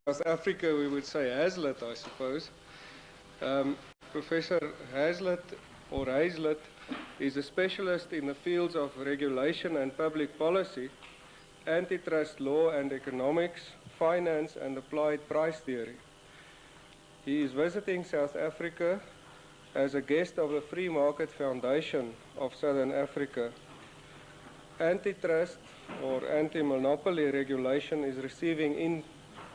South Africa, we would say Hazlett, I suppose. Professor Hazlett, or Hazlett, is a specialist in the fields of regulation and public policy, antitrust law and economics, finance and applied price theory. He is visiting South Africa as a guest of the Free Market Foundation of Southern Africa. Antitrust or anti-monopoly regulation is receiving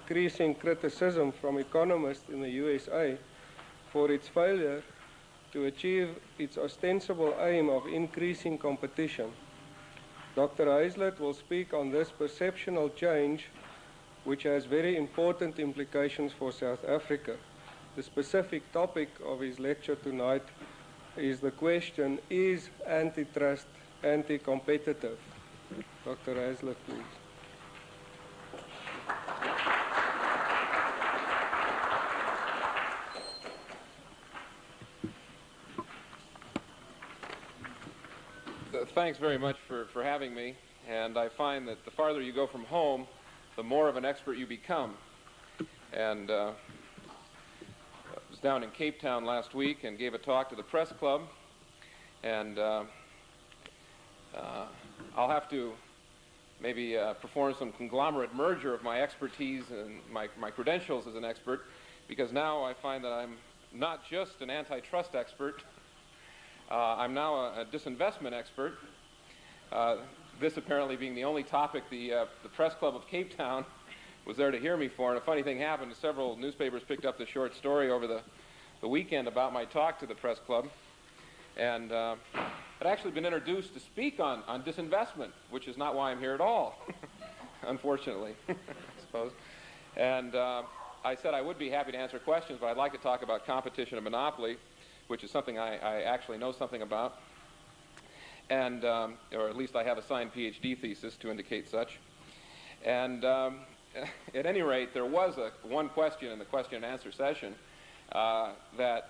increasing criticism from economists in the USA for its failure to achieve its ostensible aim of increasing competition. Dr. Hazlett will speak on this perceptual change, which has very important implications for South Africa. The specific topic of his lecture tonight is the question, is antitrust anti-competitive? Dr. Hazlett, please. Thanks very much for having me, and I find that the farther you go from home, the more of an expert you become. And I was down in Cape Town last week and gave a talk to the press club, and I'll have to maybe perform some conglomerate merger of my expertise and my credentials as an expert, because now I find that I'm not just an antitrust expert, I'm now a disinvestment expert, this apparently being the only topic the press club of Cape Town was there to hear me for. And a funny thing happened. Several newspapers picked up the short story over the weekend about my talk to the press club. And I'd actually been introduced to speak on disinvestment, which is not why I'm here at all, unfortunately, I suppose. And I said I would be happy to answer questions, but I'd like to talk about competition and monopoly, which is something I actually know something about, and or at least I have a signed PhD thesis to indicate such. And at any rate, there was one question in the question and answer session that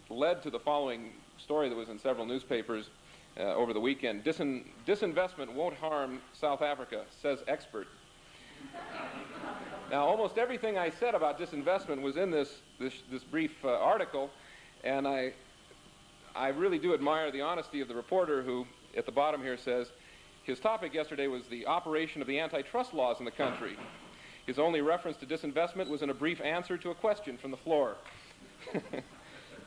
led to the following story that was in several newspapers over the weekend. Disinvestment won't harm South Africa, says expert. Now, almost everything I said about disinvestment was in this brief article, and I really do admire the honesty of the reporter who, at the bottom here, says his topic yesterday was the operation of the antitrust laws in the country. His only reference to disinvestment was in a brief answer to a question from the floor.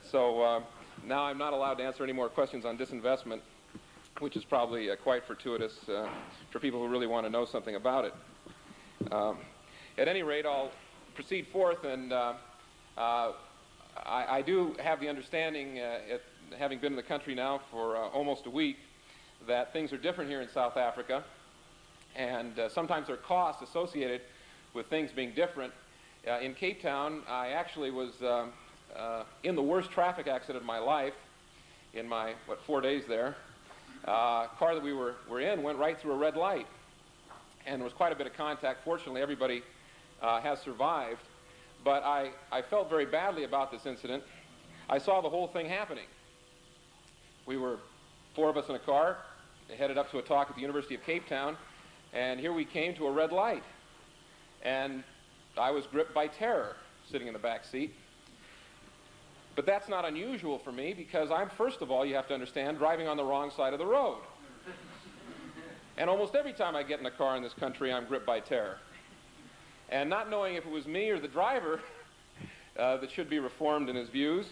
So now I'm not allowed to answer any more questions on disinvestment, which is probably quite fortuitous for people who really want to know something about it. At any rate, I'll proceed forth, and I do have the understanding, having been in the country now for almost a week, that things are different here in South Africa, and sometimes there are costs associated with things being different. In Cape Town, I actually was in the worst traffic accident of my life in my, 4 days there. Car that we were in went right through a red light, and there was quite a bit of contact. Fortunately, everybody has survived, but I felt very badly about this incident. I saw the whole thing happening. We were 4 of us in a car, headed up to a talk at the University of Cape Town, and here we came to a red light. And I was gripped by terror sitting in the back seat. But that's not unusual for me, because I'm, first of all, you have to understand, driving on the wrong side of the road. And almost every time I get in a car in this country, I'm gripped by terror. And not knowing if it was me or the driver that should be reformed in his views,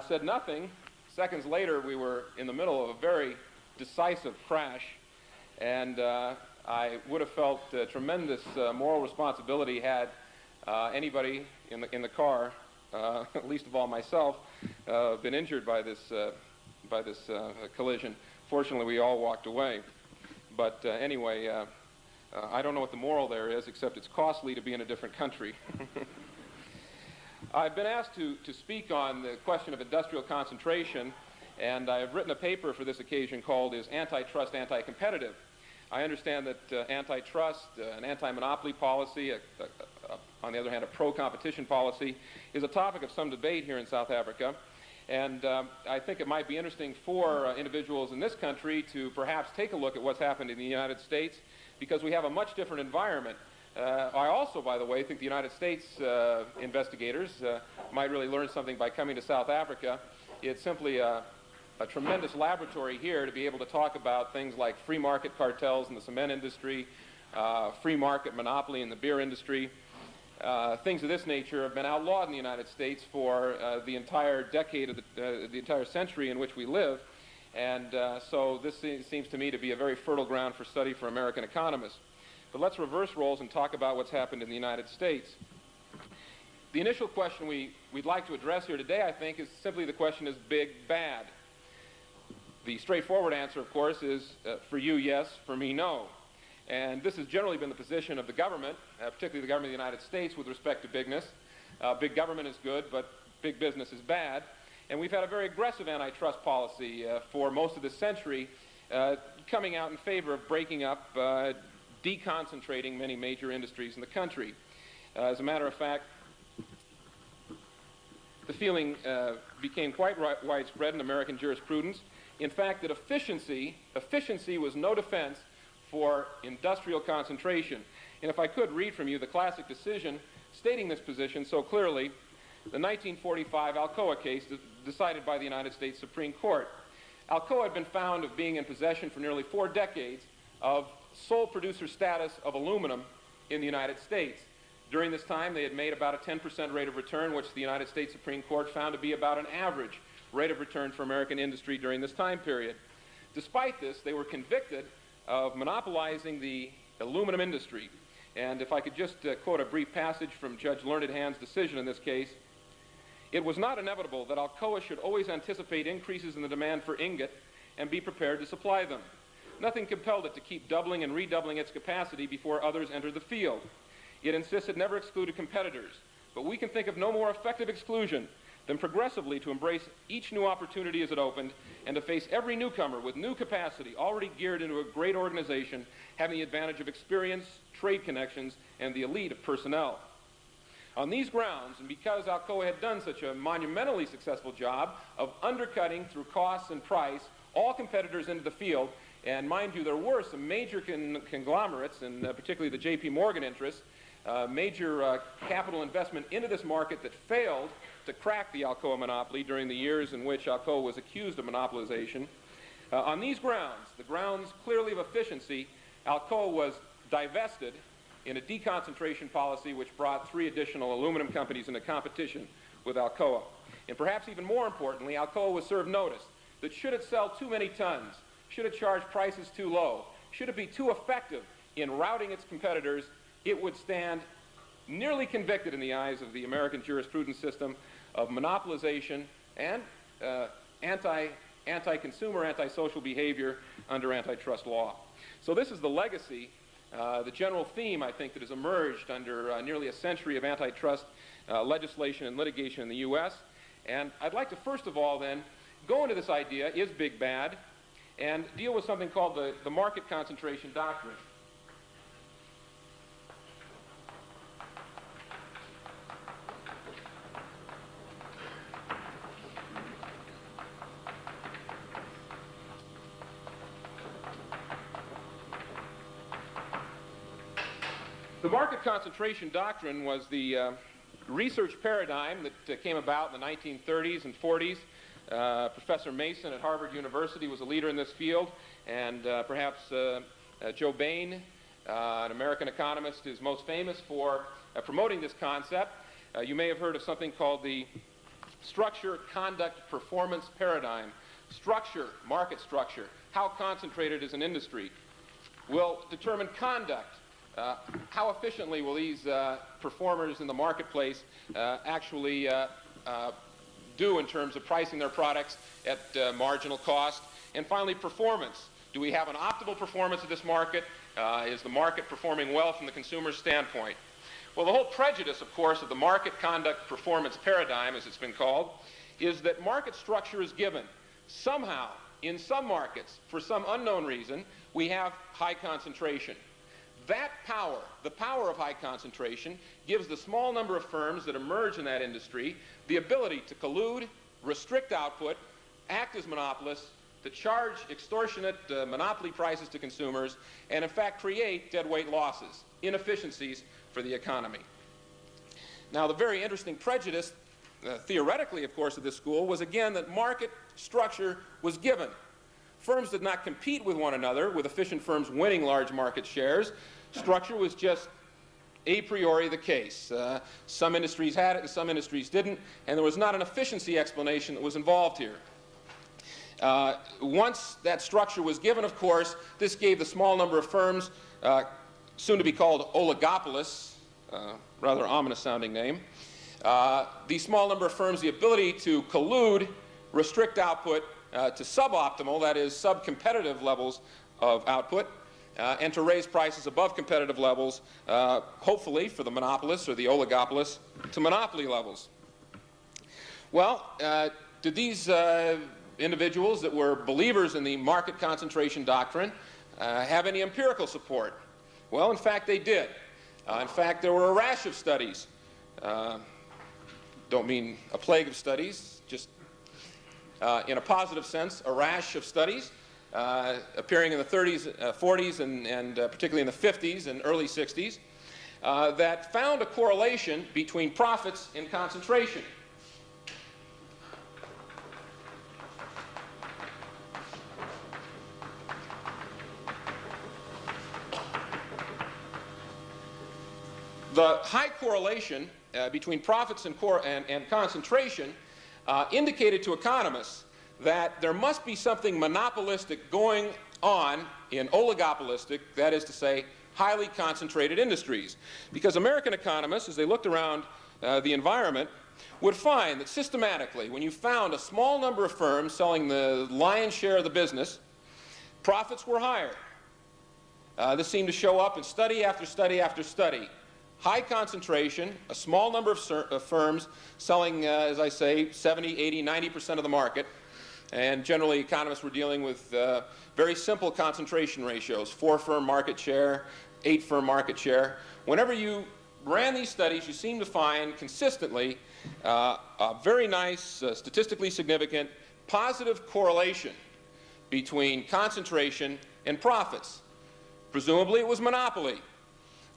said nothing. Seconds later, we were in the middle of a very decisive crash, and I would have felt tremendous moral responsibility had anybody in the car, least of all myself, been injured by this collision. Fortunately, we all walked away. But anyway, I don't know what the moral there is, except it's costly to be in a different country. I've been asked to speak on the question of industrial concentration, and I've written a paper for this occasion called Is Antitrust Anti-Competitive? I understand that antitrust, an anti-monopoly policy, on the other hand, a pro-competition policy, is a topic of some debate here in South Africa. And I think it might be interesting for individuals in this country to perhaps take a look at what's happened in the United States, because we have a much different environment I also, by the way, think the United States investigators might really learn something by coming to South Africa. It's simply a tremendous laboratory here to be able to talk about things like free market cartels in the cement industry, free market monopoly in the beer industry. Things of this nature have been outlawed in the United States for the entire decade of the entire century in which we live. And so this seems to me to be a very fertile ground for study for American economists. But let's reverse roles and talk about what's happened in the United States. The initial question we'd like to address here today, I think, is simply the question, is big bad? The straightforward answer, of course, is for you, yes, for me, no. And this has generally been the position of the government, particularly the government of the United States, with respect to bigness. Big government is good, but big business is bad. And we've had a very aggressive antitrust policy for most of this century, coming out in favor of breaking up, deconcentrating many major industries in the country. As a matter of fact, the feeling became quite widespread in American jurisprudence. In fact, that efficiency was no defense for industrial concentration. And if I could read from you the classic decision stating this position so clearly, the 1945 Alcoa case decided by the United States Supreme Court. Alcoa had been found of being in possession for nearly 4 decades of sole producer status of aluminum in the United States. During this time, they had made about a 10% rate of return, which the United States Supreme Court found to be about an average rate of return for American industry during this time period. Despite this, they were convicted of monopolizing the aluminum industry. And if I could just quote a brief passage from Judge Learned Hand's decision in this case, "It was not inevitable that Alcoa should always anticipate increases in the demand for ingot and be prepared to supply them. Nothing compelled it to keep doubling and redoubling its capacity before others entered the field. It insists it never excluded competitors, but we can think of no more effective exclusion than progressively to embrace each new opportunity as it opened and to face every newcomer with new capacity already geared into a great organization having the advantage of experience, trade connections, and the elite of personnel." On these grounds, and because Alcoa had done such a monumentally successful job of undercutting through costs and price all competitors into the field, and mind you, there were some major conglomerates, and particularly the J.P. Morgan interests, major capital investment into this market that failed to crack the Alcoa monopoly during the years in which Alcoa was accused of monopolization. On these grounds, the grounds clearly of efficiency, Alcoa was divested in a deconcentration policy which brought 3 additional aluminum companies into competition with Alcoa. And perhaps even more importantly, Alcoa was served notice that should it sell too many tons, should it charge prices too low, should it be too effective in routing its competitors, it would stand nearly convicted in the eyes of the American jurisprudence system of monopolization and anti-consumer, antisocial behavior under antitrust law. So this is the legacy, the general theme, I think, that has emerged under nearly a century of antitrust legislation and litigation in the U.S. And I'd like to first of all then go into this idea, is big bad, and deal with something called the market concentration doctrine. The market concentration doctrine was the research paradigm that came about in the 1930s and 40s. Professor Mason at Harvard University was a leader in this field, and perhaps Joe Bain, an American economist, is most famous for promoting this concept. You may have heard of something called the structure, conduct, performance paradigm. Structure, market structure, how concentrated is an industry, will determine conduct. How efficiently will these performers in the marketplace actually do in terms of pricing their products at marginal cost? And finally, performance. Do we have an optimal performance of this market? Is the market performing well from the consumer's standpoint? Well, the whole prejudice, of course, of the market conduct performance paradigm, as it's been called, is that market structure is given. Somehow, in some markets, for some unknown reason, we have high concentration. That power, the power of high concentration, gives the small number of firms that emerge in that industry the ability to collude, restrict output, act as monopolists, to charge extortionate monopoly prices to consumers and in fact create deadweight losses, inefficiencies for the economy. Now, the very interesting prejudice, theoretically, of course, of this school was again that market structure was given. Firms did not compete with one another, with efficient firms winning large market shares. Structure was just a priori the case. Some industries had it and some industries didn't, and there was not an efficiency explanation that was involved here. Once that structure was given, of course, this gave the small number of firms, soon to be called oligopolists, rather ominous sounding name, the small number of firms the ability to collude, restrict output to suboptimal, that is sub-competitive levels of output, and to raise prices above competitive levels, hopefully for the monopolists or the oligopolists, to monopoly levels. Well, did these individuals that were believers in the market concentration doctrine have any empirical support? Well, in fact, they did. In fact, there were a rash of studies. Don't mean a plague of studies, just in a positive sense, a rash of studies appearing in the 30s, 40s, and particularly in the 50s and early 60s that found a correlation between profits and concentration. The high correlation between profits and concentration indicated to economists that there must be something monopolistic going on in oligopolistic, that is to say, highly concentrated industries. Because American economists, as they looked around the environment, would find that systematically, when you found a small number of firms selling the lion's share of the business, profits were higher. This seemed to show up in study after study after study. High concentration, a small number of firms selling, as I say, 70, 80, 90% of the market. And generally, economists were dealing with very simple concentration ratios, 4-firm market share, 8-firm market share. Whenever you ran these studies, you seemed to find consistently a very nice, statistically significant, positive correlation between concentration and profits. Presumably, it was monopoly.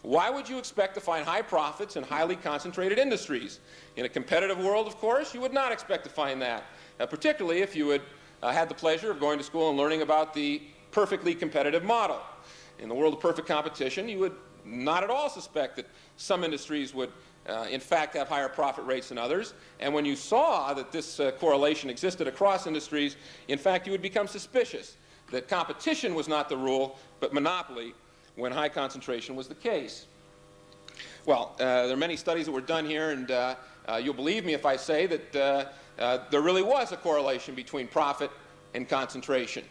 Why would you expect to find high profits in highly concentrated industries? In a competitive world, of course, you would not expect to find that, particularly if you had had the pleasure of going to school and learning about the perfectly competitive model. In the world of perfect competition, you would not at all suspect that some industries would, in fact, have higher profit rates than others. And when you saw that this correlation existed across industries, in fact, you would become suspicious that competition was not the rule, but monopoly, when high concentration was the case. Well, there are many studies that were done here, and you'll believe me if I say that there really was a correlation between profit and concentration.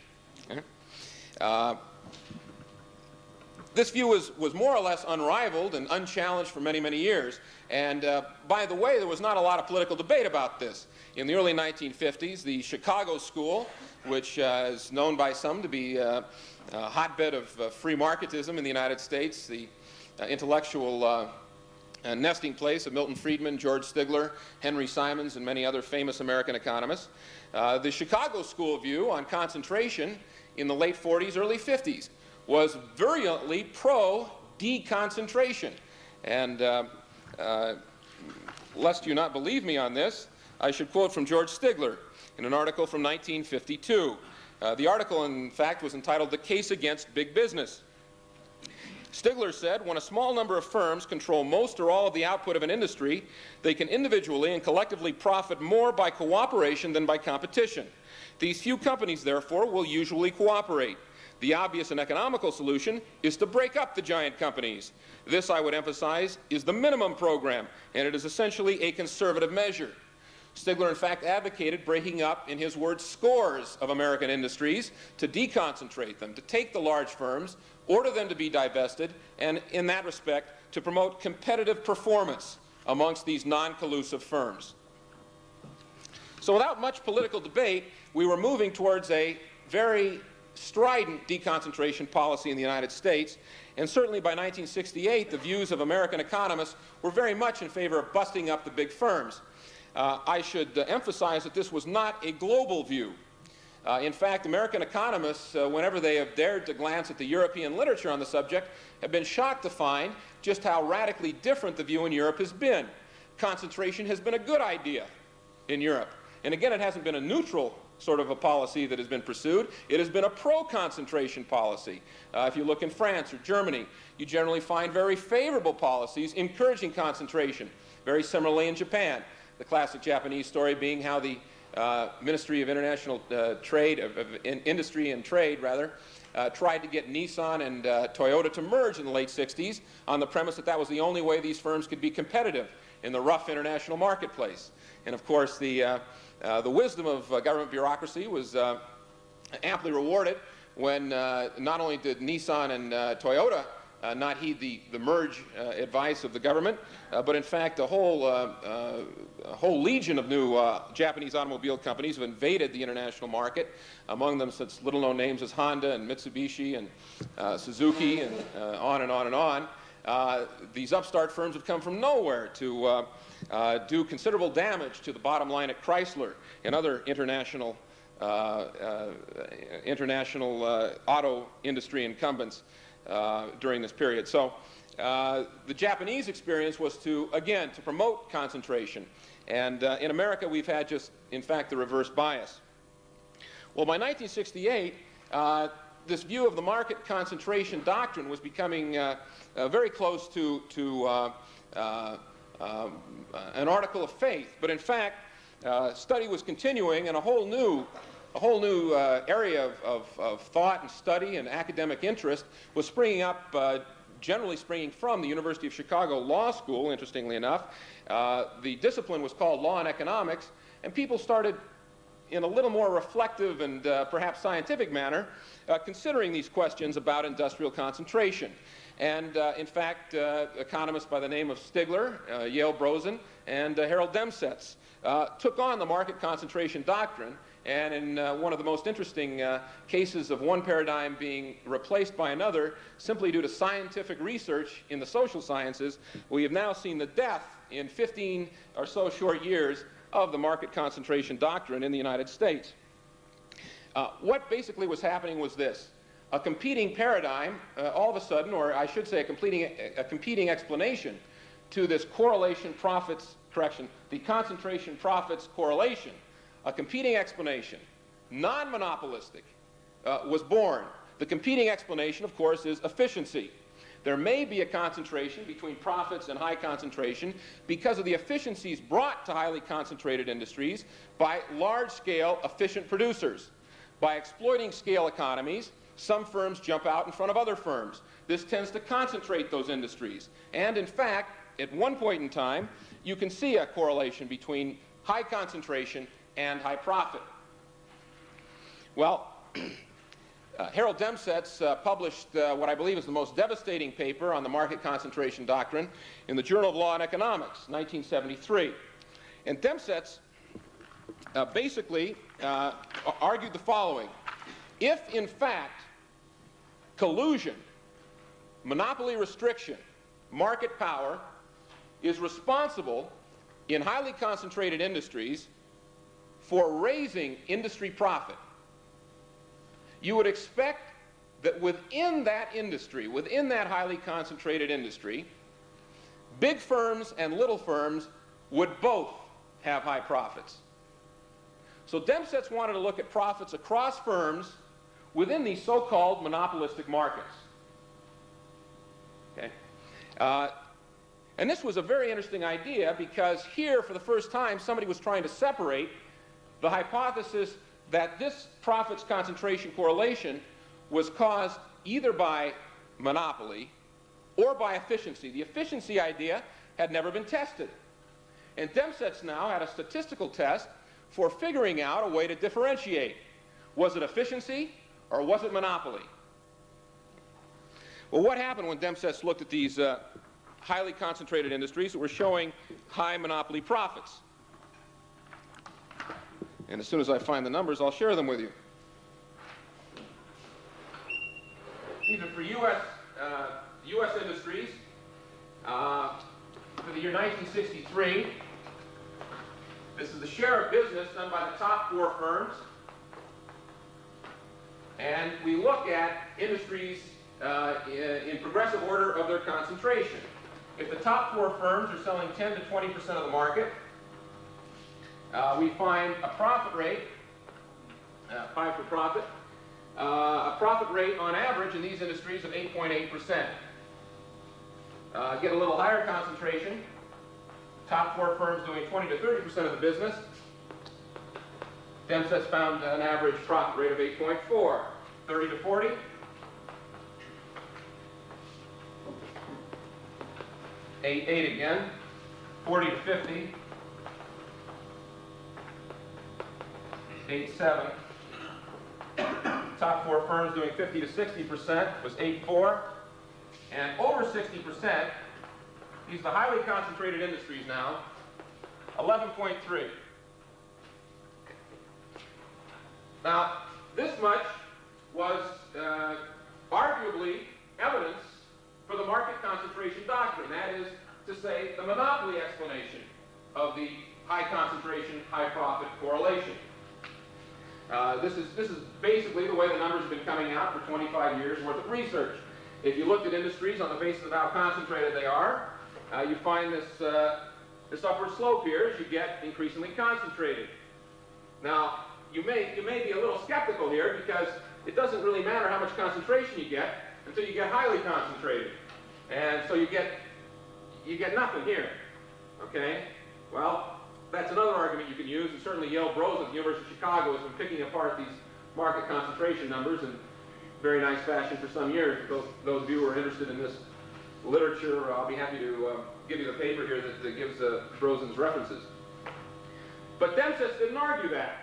This view was more or less unrivaled and unchallenged for many, many years. And by the way, there was not a lot of political debate about this. In the early 1950s, the Chicago School, which is known by some to be a hotbed of free marketism in the United States, the intellectual nesting place of Milton Friedman, George Stigler, Henry Simons, and many other famous American economists. The Chicago School view on concentration in the late 40s, early 50s was virulently pro-deconcentration. And lest you not believe me on this, I should quote from George Stigler in an article from 1952. The article, in fact, was entitled "The Case Against Big Business." Stigler said, when a small number of firms control most or all of the output of an industry, they can individually and collectively profit more by cooperation than by competition. These few companies, therefore, will usually cooperate. The obvious and economical solution is to break up the giant companies. This, I would emphasize, is the minimum program, and it is essentially a conservative measure. Stigler, in fact, advocated breaking up, in his words, scores of American industries to deconcentrate them, to take the large firms, order them to be divested, and in that respect, to promote competitive performance amongst these non-collusive firms. So without much political debate, we were moving towards a very strident deconcentration policy in the United States, and certainly by 1968, the views of American economists were very much in favor of busting up the big firms. I should emphasize that this was not a global view. In fact, American economists, whenever they have dared to glance at the European literature on the subject, have been shocked to find just how radically different the view in Europe has been. Concentration has been a good idea in Europe. And again, it hasn't been a neutral sort of a policy that has been pursued. It has been a pro-concentration policy. If you look in France or Germany, you generally find very favorable policies encouraging concentration. Very similarly in Japan. The classic Japanese story being how the Ministry of International Trade, of Industry and Trade, rather, tried to get Nissan and Toyota to merge in the late 60s on the premise that that was the only way these firms could be competitive in the rough international marketplace. And of course, the wisdom of government bureaucracy was amply rewarded when not only did Nissan and Toyota not heed the merge advice of the government, but in fact a whole legion of new Japanese automobile companies have invaded the international market, among them such little-known names as Honda and Mitsubishi and Suzuki and on and on and on. These upstart firms have come from nowhere to do considerable damage to the bottom line at Chrysler and other international auto industry incumbents during this period. So the Japanese experience was to promote concentration. And in America, we've had just, in fact, the reverse bias. Well, by 1968, this view of the market concentration doctrine was becoming very close to an article of faith. But in fact, study was continuing, and a whole new area of thought and study and academic interest was springing up, generally springing from the University of Chicago Law School, interestingly enough. The discipline was called Law and Economics, and people started, in a little more reflective and perhaps scientific manner, considering these questions about industrial concentration. And in fact, economists by the name of Stigler, Yale Brosen, and Harold Demsetz took on the market concentration doctrine. And in one of the most interesting cases of one paradigm being replaced by another, simply due to scientific research in the social sciences, we have now seen the death in 15 or so short years of the market concentration doctrine in the United States. What basically was happening was this. A competing paradigm, all of a sudden, or I should say a competing explanation to this the concentration profits correlation, a competing explanation, non-monopolistic, was born. The competing explanation, of course, is efficiency. There may be a concentration between profits and high concentration because of the efficiencies brought to highly concentrated industries by large-scale efficient producers. By exploiting scale economies, some firms jump out in front of other firms. This tends to concentrate those industries. And in fact, at one point in time, you can see a correlation between high concentration and high profit. Well, Harold Demsetz published what I believe is the most devastating paper on the market concentration doctrine in the Journal of Law and Economics, 1973. And Demsetz basically argued the following. If, in fact, collusion, monopoly restriction, market power is responsible in highly concentrated industries for raising industry profit, you would expect that within that industry, within that highly concentrated industry, big firms and little firms would both have high profits. So Demsetz wanted to look at profits across firms within these so-called monopolistic markets. Okay? And this was a very interesting idea because here, for the first time, somebody was trying to separate the hypothesis that this profits concentration correlation was caused either by monopoly or by efficiency. The efficiency idea had never been tested. And Demsetz now had a statistical test for figuring out a way to differentiate. Was it efficiency or was it monopoly? Well, what happened when Demsetz looked at these highly concentrated industries that were showing high monopoly profits? And as soon as I find the numbers, I'll share them with you. Even for U.S. Industries, for the year 1963, this is the share of business done by the top four firms. and we look at industries in progressive order of their concentration. If the top 4 firms are selling 10 to 20% of the market, we find a profit rate, pie for profit, a profit rate on average in these industries of 8.8%. Get a little higher concentration, top 4 firms doing 20 to 30% of the business. Demset's found an average profit rate of 8.4. 30 to 40. 8 again. 40 to 50. 8.7. Top 4 firms doing 50 to 60% was 8.4. And over 60%, these are the highly concentrated industries now, 11.3. Now, this much was arguably evidence for the market concentration doctrine. That is to say, the monopoly explanation of the high concentration, high profit correlation. This is basically the way the numbers have been coming out for 25 years worth of research. If you looked at industries on the basis of how concentrated they are, you find this upward slope here as you get increasingly concentrated. Now, you may be a little skeptical here because it doesn't really matter how much concentration you get until you get highly concentrated. And so you get nothing here. Okay? Well, that's another argument you can use, and certainly Yale Bros at the University of Chicago has been picking apart these market concentration numbers in very nice fashion for some years. Those of you who are interested in this literature, I'll be happy to give you the paper here that gives Brosen's references. But Demsetz didn't argue that.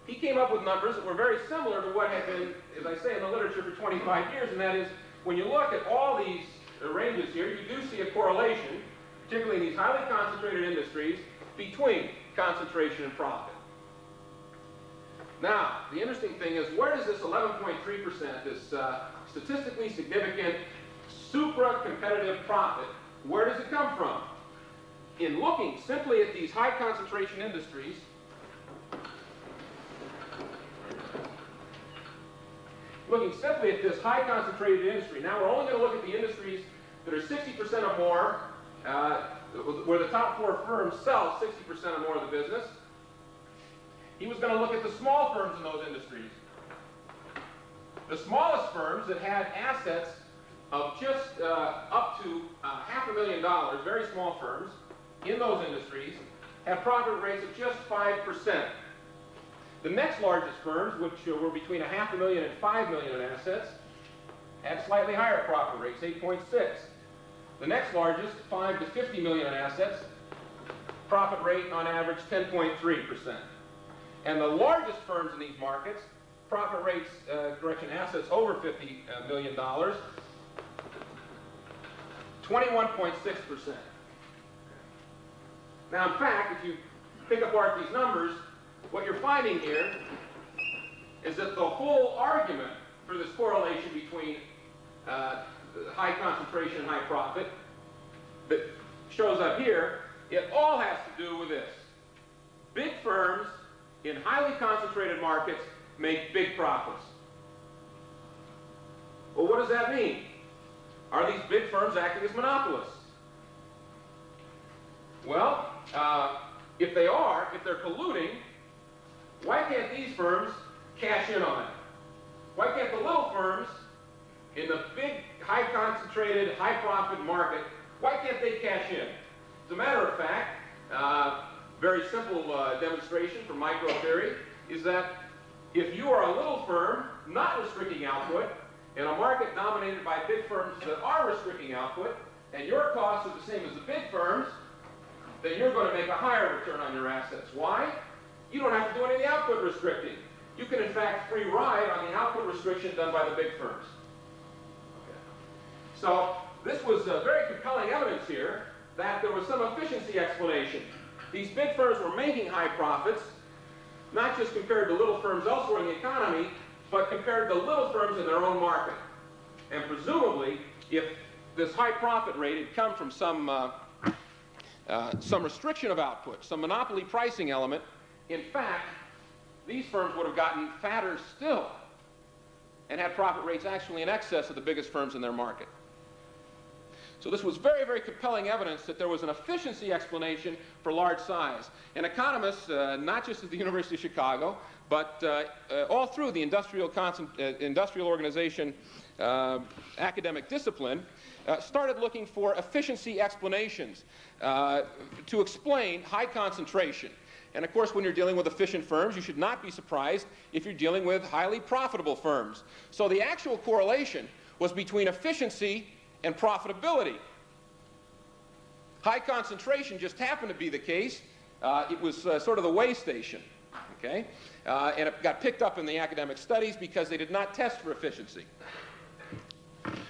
He came up with numbers that were very similar to what had been, as I say, in the literature for 25 years, and that is, when you look at all these ranges here, you do see a correlation, particularly in these highly concentrated industries, between concentration and profit. Now, the interesting thing is, where does this 11.3%, this statistically significant supra-competitive profit, where does it come from? In looking simply at these high concentration industries, looking simply at this high concentrated industry, now we're only going to look at the industries that are 60% or more, where the top 4 firms sell 60% or more of the business. He was going to look at the small firms in those industries. The smallest firms that had assets of just up to $500,000, very small firms, in those industries, have profit rates of just 5%. The next largest firms, which were between $500,000 and $5 million in assets, had slightly higher profit rates, 8.6. The next largest, 5 to 50 million in assets, profit rate on average 10.3%. And the largest firms in these markets, profit rates, assets over $50 million, 21.6%. Now, in fact, if you pick apart these numbers, what you're finding here is that the whole argument for this correlation between high concentration and high profit that shows up here, it all has to do with this. Big firms in highly concentrated markets make big profits. Well, what does that mean? Are these big firms acting as monopolists? Well, if they are, if they're colluding, why can't these firms cash in on it? Why can't the little firms in the big, high concentrated, high profit market, why can't they cash in? As a matter of fact, very simple demonstration from micro theory is that if you are a little firm not restricting output in a market dominated by big firms that are restricting output, and your costs are the same as the big firms, then you're going to make a higher return on your assets. Why? You don't have to do any of the output restricting. You can, in fact, free ride on the output restriction done by the big firms. Okay. So this was very compelling evidence here that there was some efficiency explanation. These big firms were making high profits, not just compared to little firms elsewhere in the economy, but compared to little firms in their own market. And presumably, if this high profit rate had come from some restriction of output, some monopoly pricing element, in fact, these firms would have gotten fatter still and had profit rates actually in excess of the biggest firms in their market. So this was very, very compelling evidence that there was an efficiency explanation for large size. And economists, not just at the University of Chicago, but all through the industrial organization academic discipline, started looking for efficiency explanations to explain high concentration. And of course, when you're dealing with efficient firms, you should not be surprised if you're dealing with highly profitable firms. So the actual correlation was between efficiency and profitability. High concentration just happened to be the case. It was sort of the way station, okay? And it got picked up in the academic studies because they did not test for efficiency.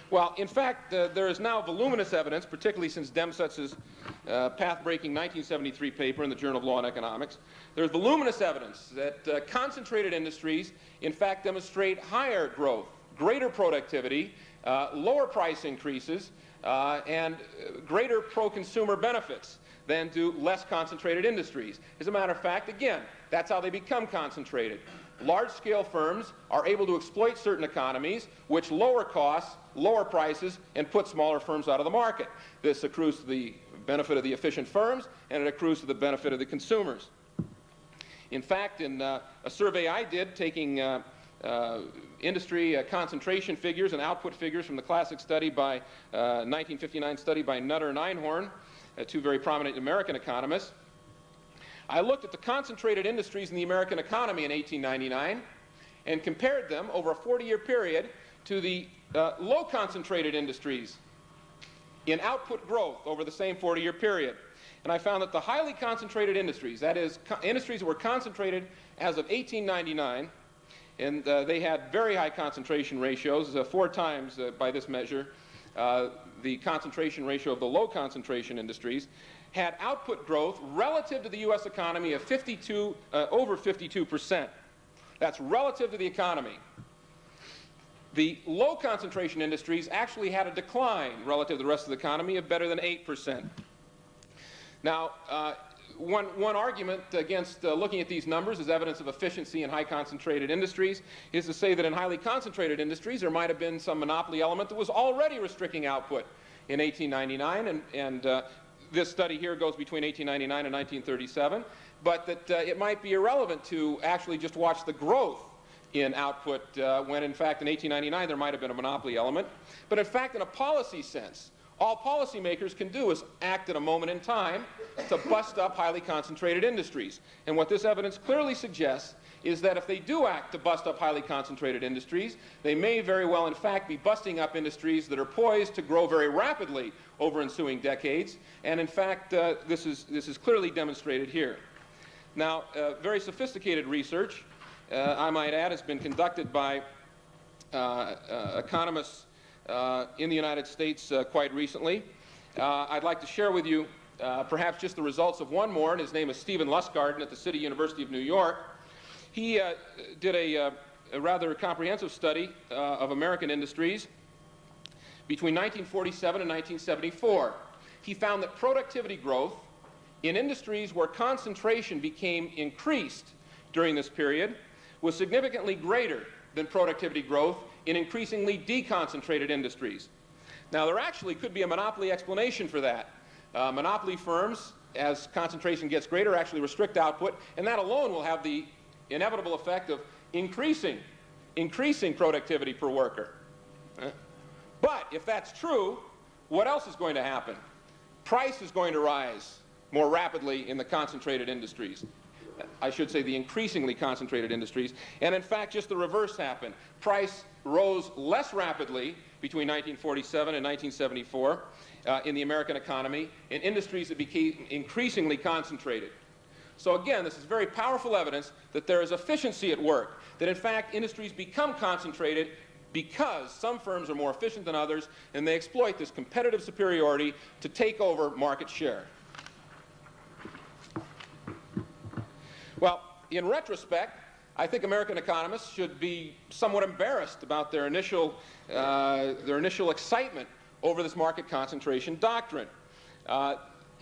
Well, in fact, there is now voluminous evidence, particularly since Demsetz's path-breaking 1973 paper in the Journal of Law and Economics. There's voluminous evidence that concentrated industries, in fact, demonstrate higher growth, greater productivity, lower price increases, and greater pro-consumer benefits than do less concentrated industries. As a matter of fact, again, that's how they become concentrated. Large-scale firms are able to exploit certain economies which lower costs, lower prices, and put smaller firms out of the market. This accrues to the benefit of the efficient firms, and it accrues to the benefit of the consumers. In fact, in a survey I did, taking industry concentration figures and output figures from the classic study by 1959 study by Nutter and Einhorn, two very prominent American economists, I looked at the concentrated industries in the American economy in 1899 and compared them over a 40-year period to the low concentrated industries in output growth over the same 40-year period. And I found that the highly concentrated industries, that is, industries that were concentrated as of 1899, and they had very high concentration ratios, 4 times by this measure, the concentration ratio of the low concentration industries, had output growth relative to the U.S. economy of over 52%. That's relative to the economy. The low concentration industries actually had a decline relative to the rest of the economy of better than 8%. Now, one argument against looking at these numbers as evidence of efficiency in high concentrated industries is to say that in highly concentrated industries there might have been some monopoly element that was already restricting output in 1899, and this study here goes between 1899 and 1937, but that it might be irrelevant to actually just watch the growth in output when in fact in 1899 there might have been a monopoly element. But in fact, in a policy sense, all policymakers can do is act at a moment in time to bust up highly concentrated industries. And what this evidence clearly suggests is that if they do act to bust up highly concentrated industries, they may very well in fact be busting up industries that are poised to grow very rapidly over ensuing decades. And in fact, this is clearly demonstrated here. Now, very sophisticated research, I might add, has been conducted by economists in the United States quite recently. I'd like to share with you perhaps just the results of one more, and his name is Stephen Lustgarten at the City University of New York. He did a rather comprehensive study of American industries between 1947 and 1974. He found that productivity growth in industries where concentration became increased during this period was significantly greater than productivity growth in increasingly deconcentrated industries. Now, there actually could be a monopoly explanation for that. Monopoly firms, as concentration gets greater, actually restrict output, and that alone will have the inevitable effect of increasing productivity per worker. But if that's true, what else is going to happen? Price is going to rise more rapidly in the concentrated industries. I should say the increasingly concentrated industries. And in fact, just the reverse happened. Price rose less rapidly between 1947 and 1974 in the American economy in industries that became increasingly concentrated. So again, this is very powerful evidence that there is efficiency at work, that in fact industries become concentrated because some firms are more efficient than others, and they exploit this competitive superiority to take over market share. Well, in retrospect, I think American economists should be somewhat embarrassed about their initial excitement over this market concentration doctrine.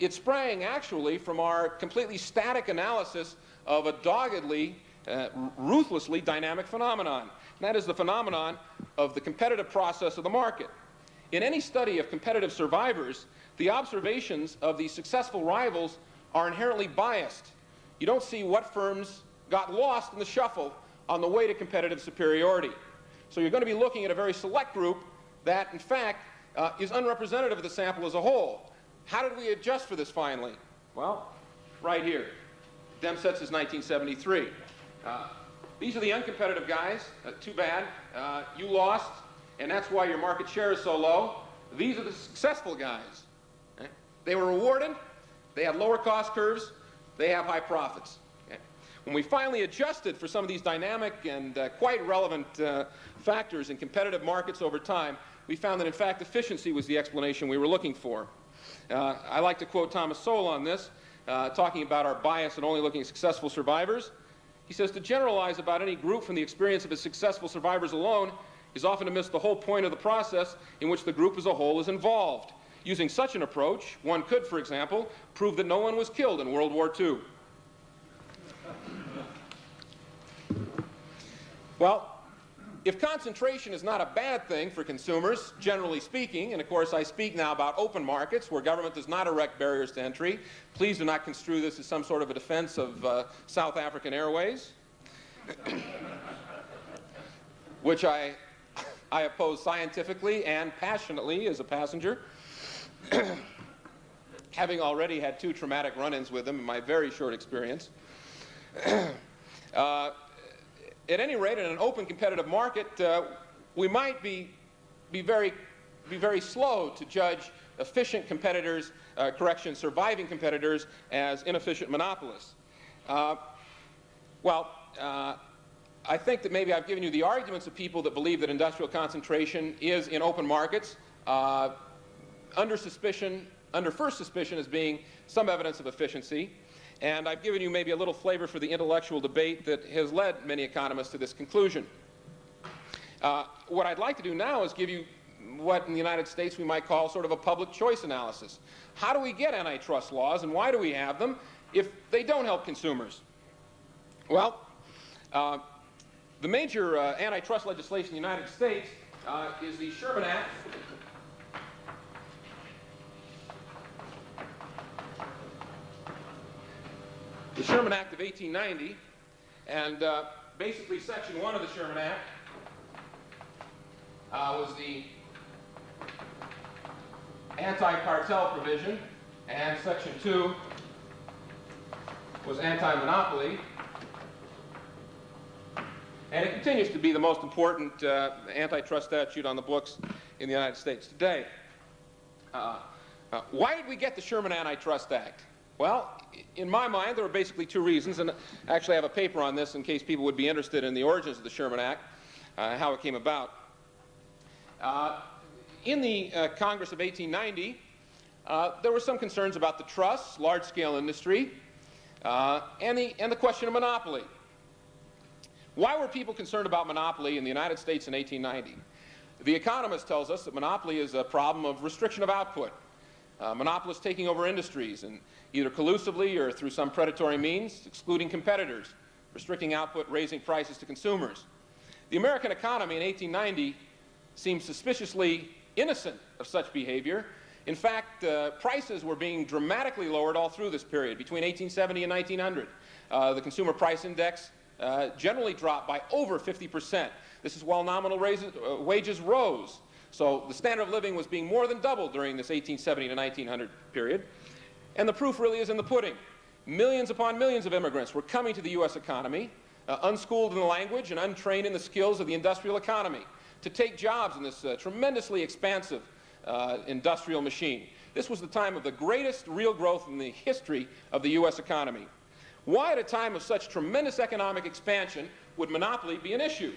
It sprang actually from our completely static analysis of a doggedly, ruthlessly dynamic phenomenon. and that is the phenomenon of the competitive process of the market. In any study of competitive survivors, the observations of the successful rivals are inherently biased. You don't see what firms got lost in the shuffle on the way to competitive superiority. So you're going to be looking at a very select group that, in fact, is unrepresentative of the sample as a whole. How did we adjust for this finally? Well, right here. Demsets is 1973. These are the uncompetitive guys. Too bad. You lost, and that's why your market share is so low. These are the successful guys. Okay? They were rewarded. They had lower cost curves. They have high profits. Okay? When we finally adjusted for some of these dynamic and quite relevant factors in competitive markets over time, we found that, in fact, efficiency was the explanation we were looking for. I like to quote Thomas Sowell on this, talking about our bias in only looking at successful survivors. He says, to generalize about any group from the experience of its successful survivors alone is often to miss the whole point of the process in which the group as a whole is involved. Using such an approach, one could, for example, prove that no one was killed in World War II. Well, if concentration is not a bad thing for consumers, generally speaking, and of course I speak now about open markets where government does not erect barriers to entry, please do not construe this as some sort of a defense of South African Airways, which I oppose scientifically and passionately as a passenger, having already had 2 traumatic run-ins with them in my very short experience. At any rate, in an open competitive market, we might be very slow to judge efficient competitors, surviving competitors as inefficient monopolists. I think that maybe I've given you the arguments of people that believe that industrial concentration is in open markets under first suspicion as being some evidence of efficiency. And I've given you maybe a little flavor for the intellectual debate that has led many economists to this conclusion. What I'd like to do now is give you what in the United States we might call sort of a public choice analysis. How do we get antitrust laws, and why do we have them if they don't help consumers? Well, the major antitrust legislation in the United States is the Sherman Act. The Sherman Act of 1890, and basically Section 1 of the Sherman Act was the anti-cartel provision, and Section 2 was anti-monopoly, and it continues to be the most important antitrust statute on the books in the United States today. Why did we get the Sherman Antitrust Act? Well, in my mind, there were basically 2 reasons, and actually I have a paper on this in case people would be interested in the origins of the Sherman Act, how it came about. In the Congress of 1890, there were some concerns about the trusts, large-scale industry, and the question of monopoly. Why were people concerned about monopoly in the United States in 1890? The Economist tells us that monopoly is a problem of restriction of output. Monopolists taking over industries and either collusively or through some predatory means, excluding competitors, restricting output, raising prices to consumers. The American economy in 1890 seemed suspiciously innocent of such behavior. In fact, prices were being dramatically lowered all through this period, between 1870 and 1900. The consumer price index generally dropped by over 50%. This is while nominal wages rose. So the standard of living was being more than doubled during this 1870 to 1900 period. And the proof really is in the pudding. Millions upon millions of immigrants were coming to the U.S. economy, unschooled in the language and untrained in the skills of the industrial economy, to take jobs in this tremendously expansive industrial machine. This was the time of the greatest real growth in the history of the U.S. economy. Why, at a time of such tremendous economic expansion, would monopoly be an issue?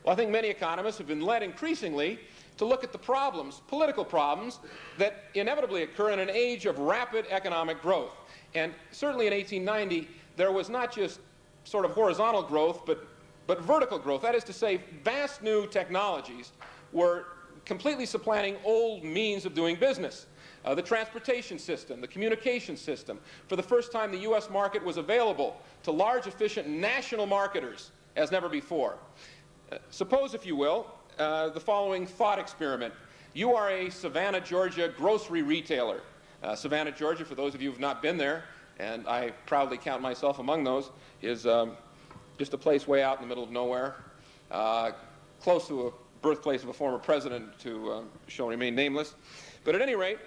Well, I think many economists have been led increasingly to look at the problems, political problems, that inevitably occur in an age of rapid economic growth. And certainly in 1890, there was not just sort of horizontal growth, but vertical growth. That is to say, vast new technologies were completely supplanting old means of doing business. The transportation system, the communication system. For the first time, the U.S. market was available to large, efficient national marketers as never before. Suppose, if you will, the following thought experiment. You are a Savannah, Georgia grocery retailer. Savannah, Georgia, for those of you who have not been there, and I proudly count myself among those, is just a place way out in the middle of nowhere, close to a birthplace of a former president who shall remain nameless. But at any rate,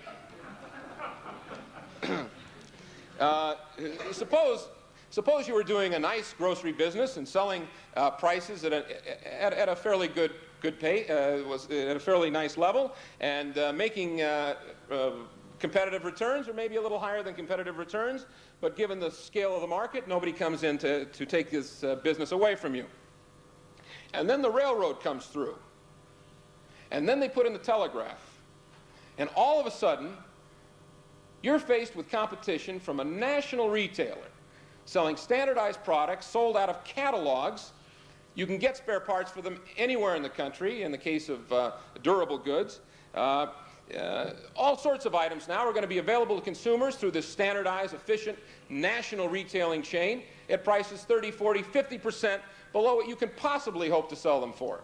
suppose you were doing a nice grocery business and selling prices at a fairly good pay, was at a fairly nice level, and making competitive returns, or maybe a little higher than competitive returns, but given the scale of the market, nobody comes in to take this business away from you. And then the railroad comes through, and then they put in the telegraph, and all of a sudden, you're faced with competition from a national retailer selling standardized products sold out of catalogs. You can get spare parts for them anywhere in the country, in the case of durable goods. All sorts of items now are going to be available to consumers through this standardized, efficient, national retailing chain at prices 30, 40, 50% below what you can possibly hope to sell them for.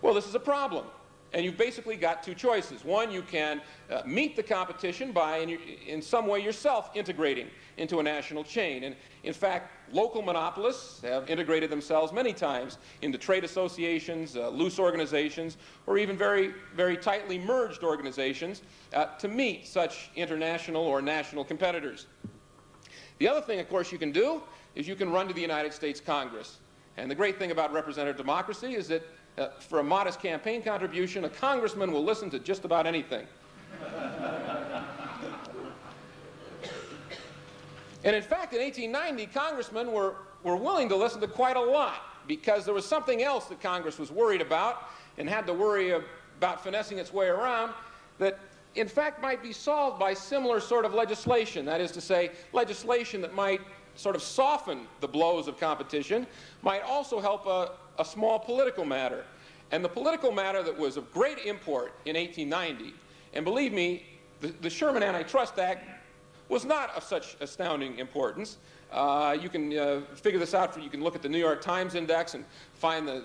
Well, this is a problem. And you've basically got two choices. One, you can meet the competition by, in some way, yourself integrating into a national chain. And in fact, local monopolists have integrated themselves many times into trade associations, loose organizations, or even very, very tightly merged organizations to meet such international or national competitors. The other thing, of course, you can do is you can run to the United States Congress. And the great thing about representative democracy is that for a modest campaign contribution, a congressman will listen to just about anything. And in fact, in 1890, congressmen were willing to listen to quite a lot, because there was something else that Congress was worried about and had to worry about finessing its way around that, in fact, might be solved by similar sort of legislation. That is to say, legislation that might sort of soften the blows of competition, might also help a small political matter. And the political matter that was of great import in 1890, and believe me, the Sherman Antitrust Act was not of such astounding importance. You can figure this out. You can look at the New York Times Index and find the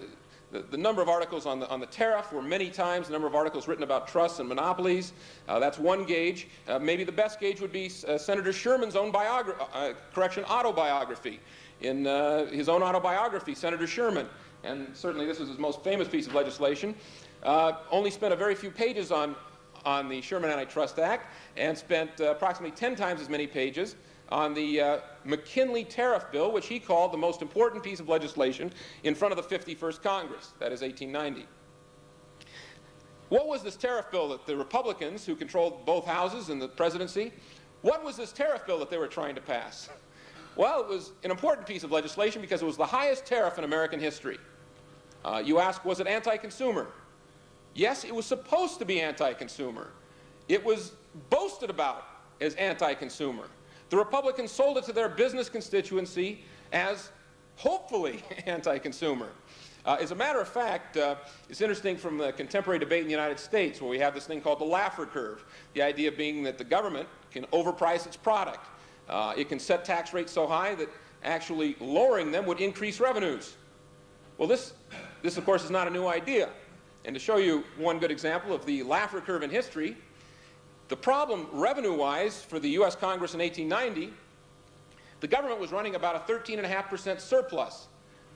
number of articles on the tariff were many times the number of articles written about trusts and monopolies. That's one gauge. Maybe the best gauge would be Senator Sherman's own autobiography. In his own autobiography, Senator Sherman, and certainly this is his most famous piece of legislation, only spent a very few pages on the Sherman Antitrust Act, and spent approximately 10 times as many pages on the McKinley Tariff Bill, which he called the most important piece of legislation in front of the 51st Congress, that is 1890. What was this tariff bill that the Republicans, who controlled both houses and the presidency, what was this tariff bill that they were trying to pass? Well, it was an important piece of legislation because it was the highest tariff in American history. You ask, was it anti-consumer? Yes, it was supposed to be anti-consumer. It was boasted about as anti-consumer. The Republicans sold it to their business constituency as hopefully anti-consumer. As a matter of fact, it's interesting from the contemporary debate in the United States, where we have this thing called the Laffer curve, the idea being that the government can overprice its product. It can set tax rates so high that actually lowering them would increase revenues. Well, this of course, is not a new idea. And to show you one good example of the Laffer curve in history, the problem revenue-wise for the U.S. Congress in 1890, the government was running about a 13.5% surplus.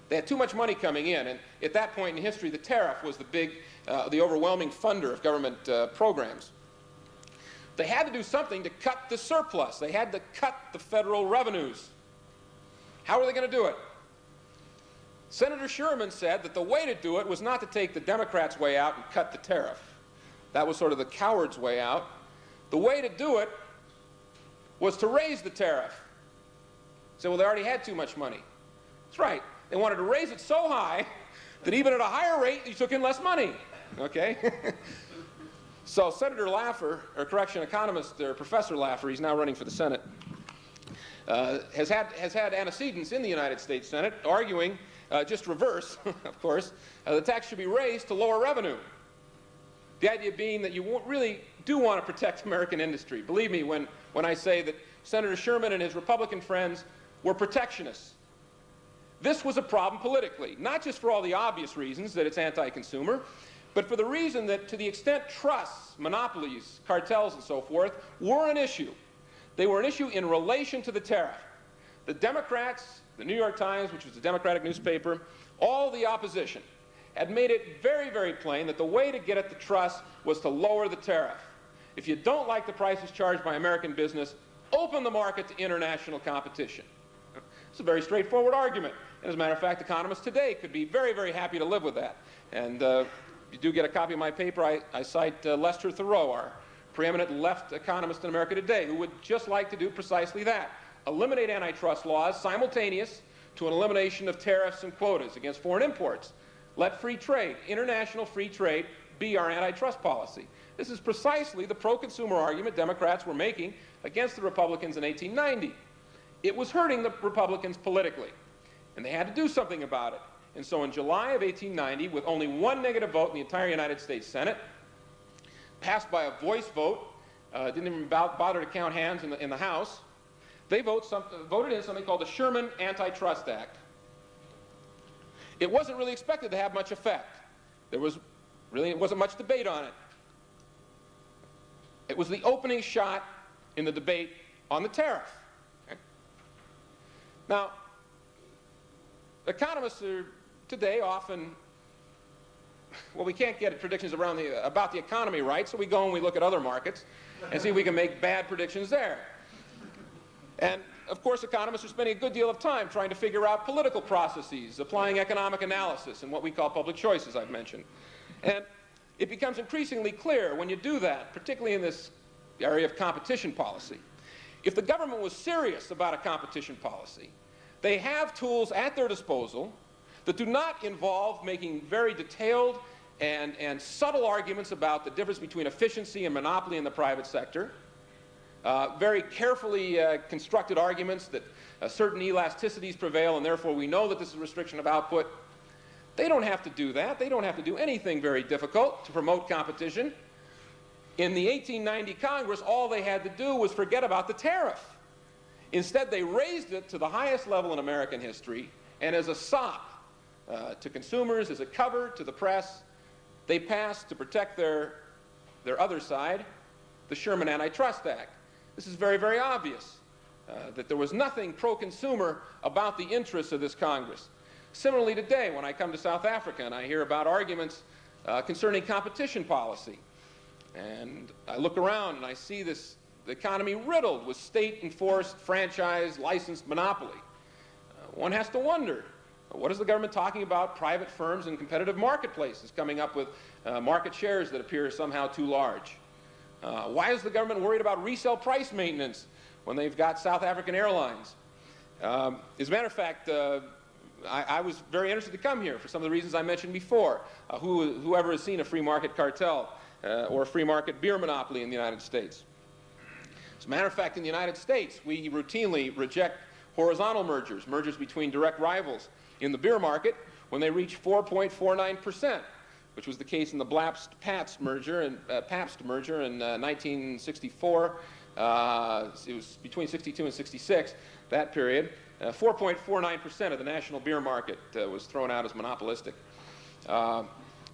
They had too much money coming in, and at that point in history, the tariff was the overwhelming funder of government programs. They had to do something to cut the surplus. They had to cut the federal revenues. How were they going to do it? Senator Sherman said that the way to do it was not to take the Democrats' way out and cut the tariff. That was sort of the coward's way out. The way to do it was to raise the tariff. So, well, they already had too much money. That's right. They wanted to raise it so high that even at a higher rate, you took in less money. Okay? So Senator Laffer, or correction, economist, or Professor Laffer, he's now running for the Senate, has had antecedents in the United States Senate arguing just reverse, of course, the tax should be raised to lower revenue. The idea being that you really do want to protect American industry. Believe me when I say that Senator Sherman and his Republican friends were protectionists. This was a problem politically, not just for all the obvious reasons that it's anti-consumer, but for the reason that to the extent trusts, monopolies, cartels, and so forth were an issue, they were an issue in relation to the tariff. The Democrats, the New York Times, which was a Democratic newspaper, all the opposition had made it very, very plain that the way to get at the trust was to lower the tariff. If you don't like the prices charged by American business, open the market to international competition. It's a very straightforward argument. And as a matter of fact, economists today could be very, very happy to live with that. And if you do get a copy of my paper, I cite Lester Thoreau, our preeminent left economist in America today, who would just like to do precisely that. Eliminate antitrust laws simultaneous to an elimination of tariffs and quotas against foreign imports. Let free trade, international free trade, be our antitrust policy. This is precisely the pro-consumer argument Democrats were making against the Republicans in 1890. It was hurting the Republicans politically, and they had to do something about it. And so in July of 1890, with only one negative vote in the entire United States Senate, passed by a voice vote, didn't even bother to count hands in the House, they voted in something called the Sherman Antitrust Act. It wasn't really expected to have much effect. It wasn't much debate on it. It was the opening shot in the debate on the tariff. Okay? Now, economists are today often, well, we can't get predictions about the economy right, so we go and we look at other markets and see if we can make bad predictions there. And of course, economists are spending a good deal of time trying to figure out political processes, applying economic analysis and what we call public choice, as I've mentioned. And it becomes increasingly clear when you do that, particularly in this area of competition policy. If the government was serious about a competition policy, they have tools at their disposal that do not involve making very detailed and subtle arguments about the difference between efficiency and monopoly in the private sector. Very carefully constructed arguments that certain elasticities prevail and therefore we know that this is a restriction of output. They don't have to do that. They don't have to do anything very difficult to promote competition. In the 1890 Congress, all they had to do was forget about the tariff. Instead, they raised it to the highest level in American history, and as a sop to consumers, as a cover to the press, they passed, to protect their other side, the Sherman Antitrust Act. This is very, very obvious that there was nothing pro-consumer about the interests of this Congress. Similarly today, when I come to South Africa and I hear about arguments concerning competition policy, and I look around and I see the economy riddled with state-enforced, franchise, licensed monopoly, one has to wonder, what is the government talking about private firms and competitive marketplaces coming up with market shares that appear somehow too large? Why is the government worried about resale price maintenance when they've got South African Airlines? As a matter of fact, I was very interested to come here for some of the reasons I mentioned before. Whoever has seen a free market cartel or a free market beer monopoly in the United States? As a matter of fact, in the United States, we routinely reject horizontal mergers between direct rivals in the beer market when they reach 4.49%. Which was the case in the Pabst merger in 1964. It was between 62 and 66, that period. 4.49% of the national beer market was thrown out as monopolistic. So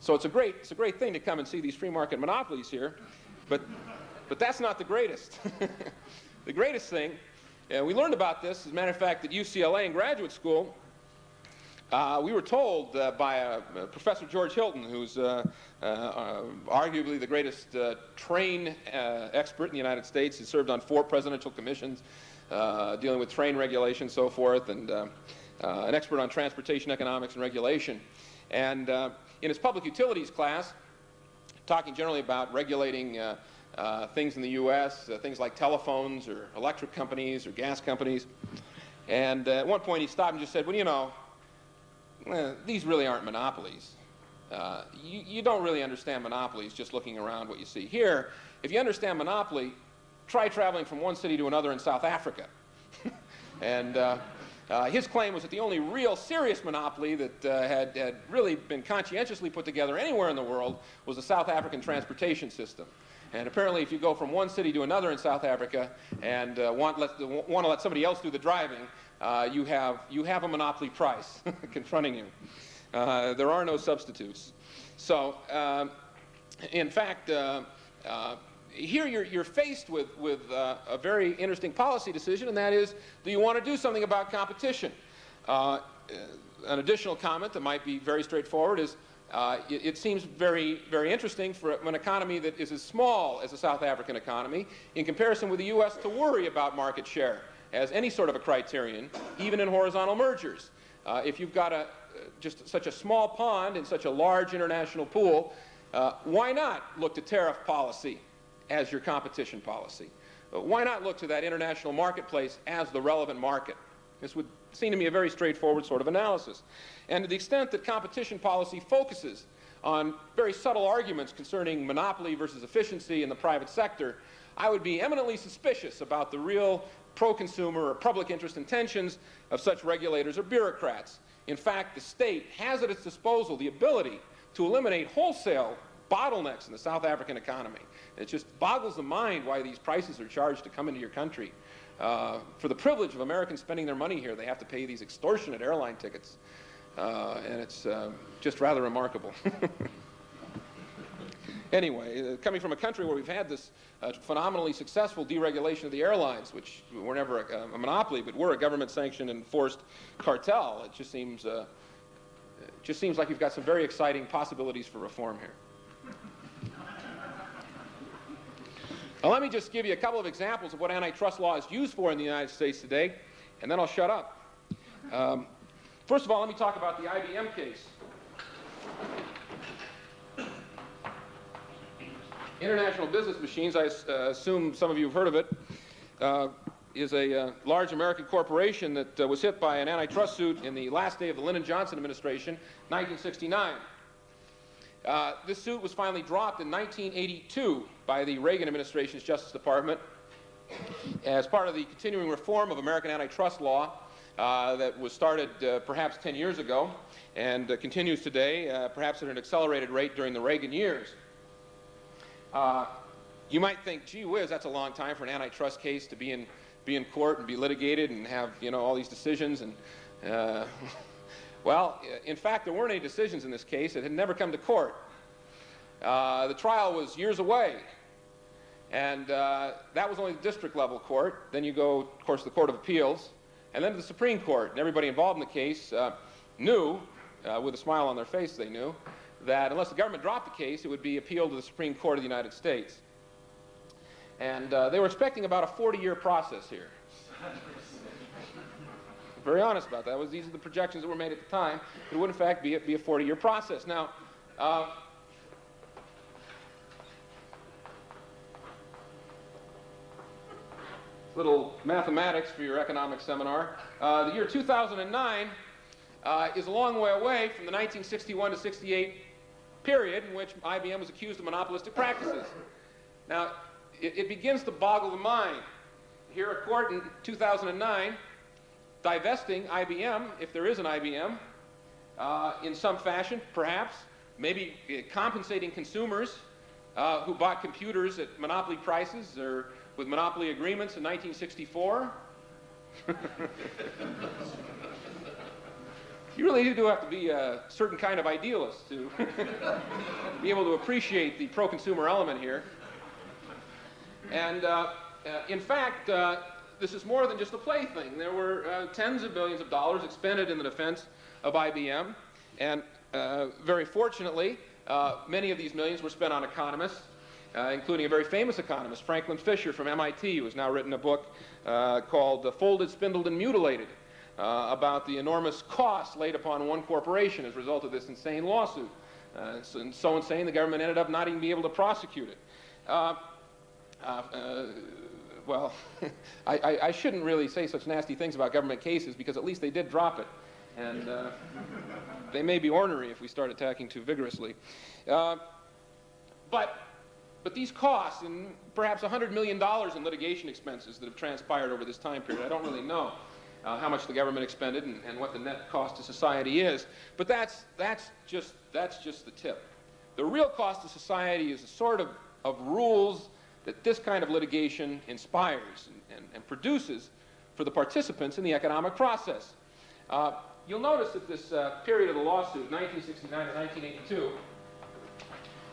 it's a great thing to come and see these free market monopolies here, but that's not the greatest. The greatest thing, we learned about this, as a matter of fact, at UCLA in graduate school. We were told by Professor George Hilton, who's arguably the greatest train expert in the United States. He served on 4 presidential commissions dealing with train regulation and so forth, and an expert on transportation economics and regulation. And in his public utilities class, talking generally about regulating things in the U.S., things like telephones or electric companies or gas companies. And at one point he stopped and just said, well, you know, these really aren't monopolies. You don't really understand monopolies just looking around what you see here. If you understand monopoly, try traveling from one city to another in South Africa. And his claim was that the only real serious monopoly that had really been conscientiously put together anywhere in the world was the South African transportation system. And apparently if you go from one city to another in South Africa and want to let somebody else do the driving, you have a monopoly price confronting you. There are no substitutes. So, in fact, here you're faced with a very interesting policy decision, and that is, do you want to do something about competition? An additional comment that might be very straightforward is, it seems very, very interesting for an economy that is as small as the South African economy in comparison with the U.S. to worry about market share as any sort of a criterion, even in horizontal mergers. If you've got just such a small pond in such a large international pool, why not look to tariff policy as your competition policy? Why not look to that international marketplace as the relevant market? This would seem to me a very straightforward sort of analysis. And to the extent that competition policy focuses on very subtle arguments concerning monopoly versus efficiency in the private sector, I would be eminently suspicious about the real pro-consumer or public interest intentions of such regulators or bureaucrats. In fact, the state has at its disposal the ability to eliminate wholesale bottlenecks in the South African economy. It just boggles the mind why these prices are charged to come into your country. For the privilege of Americans spending their money here, they have to pay these extortionate airline tickets. And it's just rather remarkable. Anyway, coming from a country where we've had this phenomenally successful deregulation of the airlines, which were never a monopoly, but were a government-sanctioned and enforced cartel, it just seems like you've got some very exciting possibilities for reform here. Now, let me just give you a couple of examples of what antitrust law is used for in the United States today, and then I'll shut up. First of all, let me talk about the IBM case. International Business Machines, I assume some of you have heard of it, is a large American corporation that was hit by an antitrust suit in the last day of the Lyndon Johnson administration, 1969. This suit was finally dropped in 1982 by the Reagan administration's Justice Department as part of the continuing reform of American antitrust law that was started perhaps 10 years ago and continues today, perhaps at an accelerated rate during the Reagan years. You might think, gee whiz, that's a long time for an antitrust case to be in court and be litigated and have, all these decisions. And well, in fact, there weren't any decisions in this case. It had never come to court. The trial was years away, and that was only the district level court. Then you go, of course, to the Court of Appeals, and then to the Supreme Court. And everybody involved in the case knew, with a smile on their face, they knew that unless the government dropped the case, it would be appealed to the Supreme Court of the United States. And they were expecting about a 40-year process here. Very honest about that. These are the projections that were made at the time. It would, in fact, be a 40-year process. Now, little mathematics for your economic seminar. The year 2009 is a long way away from the 1961 to 68 period in which IBM was accused of monopolistic practices. Now, it begins to boggle the mind. Here, a court in 2009 divesting IBM, if there is an IBM, in some fashion, perhaps, maybe compensating consumers who bought computers at monopoly prices or with monopoly agreements in 1964. You really do have to be a certain kind of idealist to be able to appreciate the pro-consumer element here. And in fact, this is more than just a plaything. There were tens of billions of dollars expended in the defense of IBM, and very fortunately, many of these millions were spent on economists, including a very famous economist, Franklin Fisher from MIT, who has now written a book called Folded, Spindled, and Mutilated, about the enormous costs laid upon one corporation as a result of this insane lawsuit. So insane, the government ended up not even being able to prosecute it. Well, I shouldn't really say such nasty things about government cases because at least they did drop it. And they may be ornery if we start attacking too vigorously. But these costs, and perhaps $100 million in litigation expenses that have transpired over this time period, I don't really know how much the government expended and what the net cost to society is. But that's just the tip. The real cost to society is the sort of rules that this kind of litigation inspires and produces for the participants in the economic process. You'll notice that this period of the lawsuit, 1969 to 1982,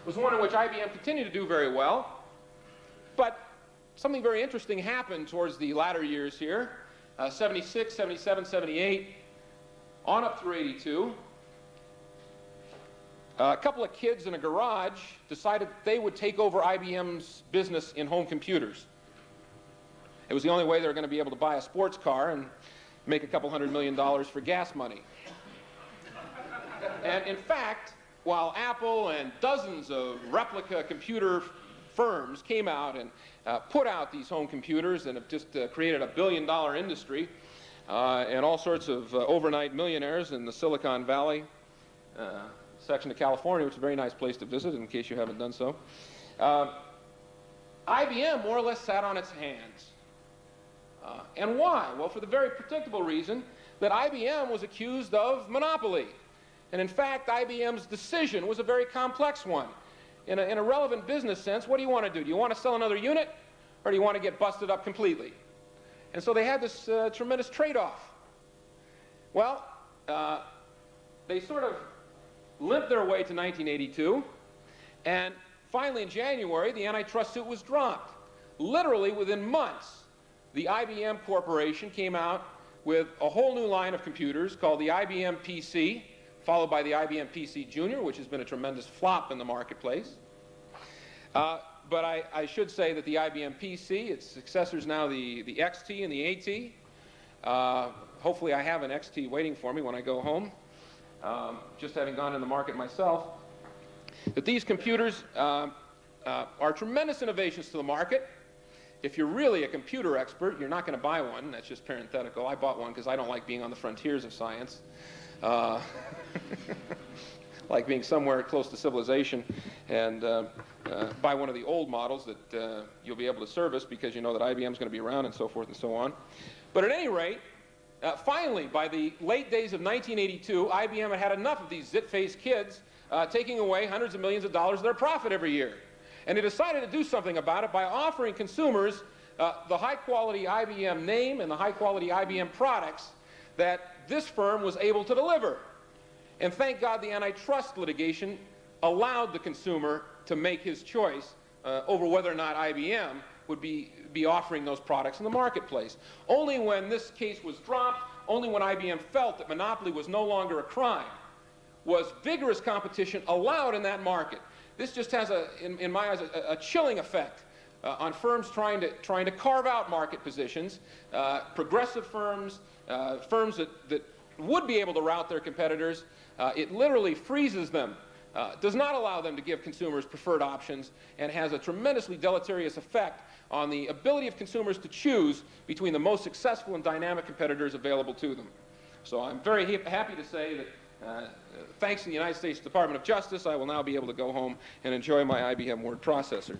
was one in which IBM continued to do very well, but something very interesting happened towards the latter years here, 76, 77, 78, on up through 82. A couple of kids in a garage decided they would take over IBM's business in home computers. It was the only way they were going to be able to buy a sports car and make a couple $100 million for gas money. And in fact, while Apple and dozens of replica computer firms came out and put out these home computers and have just created a billion-dollar industry and all sorts of overnight millionaires in the Silicon Valley section of California, which is a very nice place to visit in case you haven't done so. IBM more or less sat on its hands. And why? Well, for the very predictable reason that IBM was accused of monopoly. And in fact, IBM's decision was a very complex one. In a relevant business sense, what do you want to do? Do you want to sell another unit, or do you want to get busted up completely? And so they had this tremendous trade-off. Well, they sort of limped their way to 1982, and finally in January, the antitrust suit was dropped. Literally within months, the IBM Corporation came out with a whole new line of computers called the IBM PC, followed by the IBM PC Junior, which has been a tremendous flop in the marketplace. But I should say that the IBM PC, its successors now the XT and the AT. Hopefully I have an XT waiting for me when I go home, just having gone in the market myself. That these computers are tremendous innovations to the market. If you're really a computer expert, you're not going to buy one. That's just parenthetical. I bought one because I don't like being on the frontiers of science. Like being somewhere close to civilization, and buy one of the old models that you'll be able to service because you know that IBM's going to be around and so forth and so on. But at any rate, finally, by the late days of 1982, IBM had had enough of these zit-faced kids taking away hundreds of millions of dollars of their profit every year. And they decided to do something about it by offering consumers the high-quality IBM name and the high-quality IBM products that this firm was able to deliver. And thank God the antitrust litigation allowed the consumer to make his choice over whether or not IBM would be offering those products in the marketplace. Only when this case was dropped, only when IBM felt that monopoly was no longer a crime, was vigorous competition allowed in that market. This just has, in my eyes, a chilling effect on firms trying to carve out market positions, progressive firms, firms that would be able to rout their competitors. It literally freezes them, does not allow them to give consumers preferred options, and has a tremendously deleterious effect on the ability of consumers to choose between the most successful and dynamic competitors available to them. So I'm very happy to say that thanks to the United States Department of Justice, I will now be able to go home and enjoy my IBM word processor.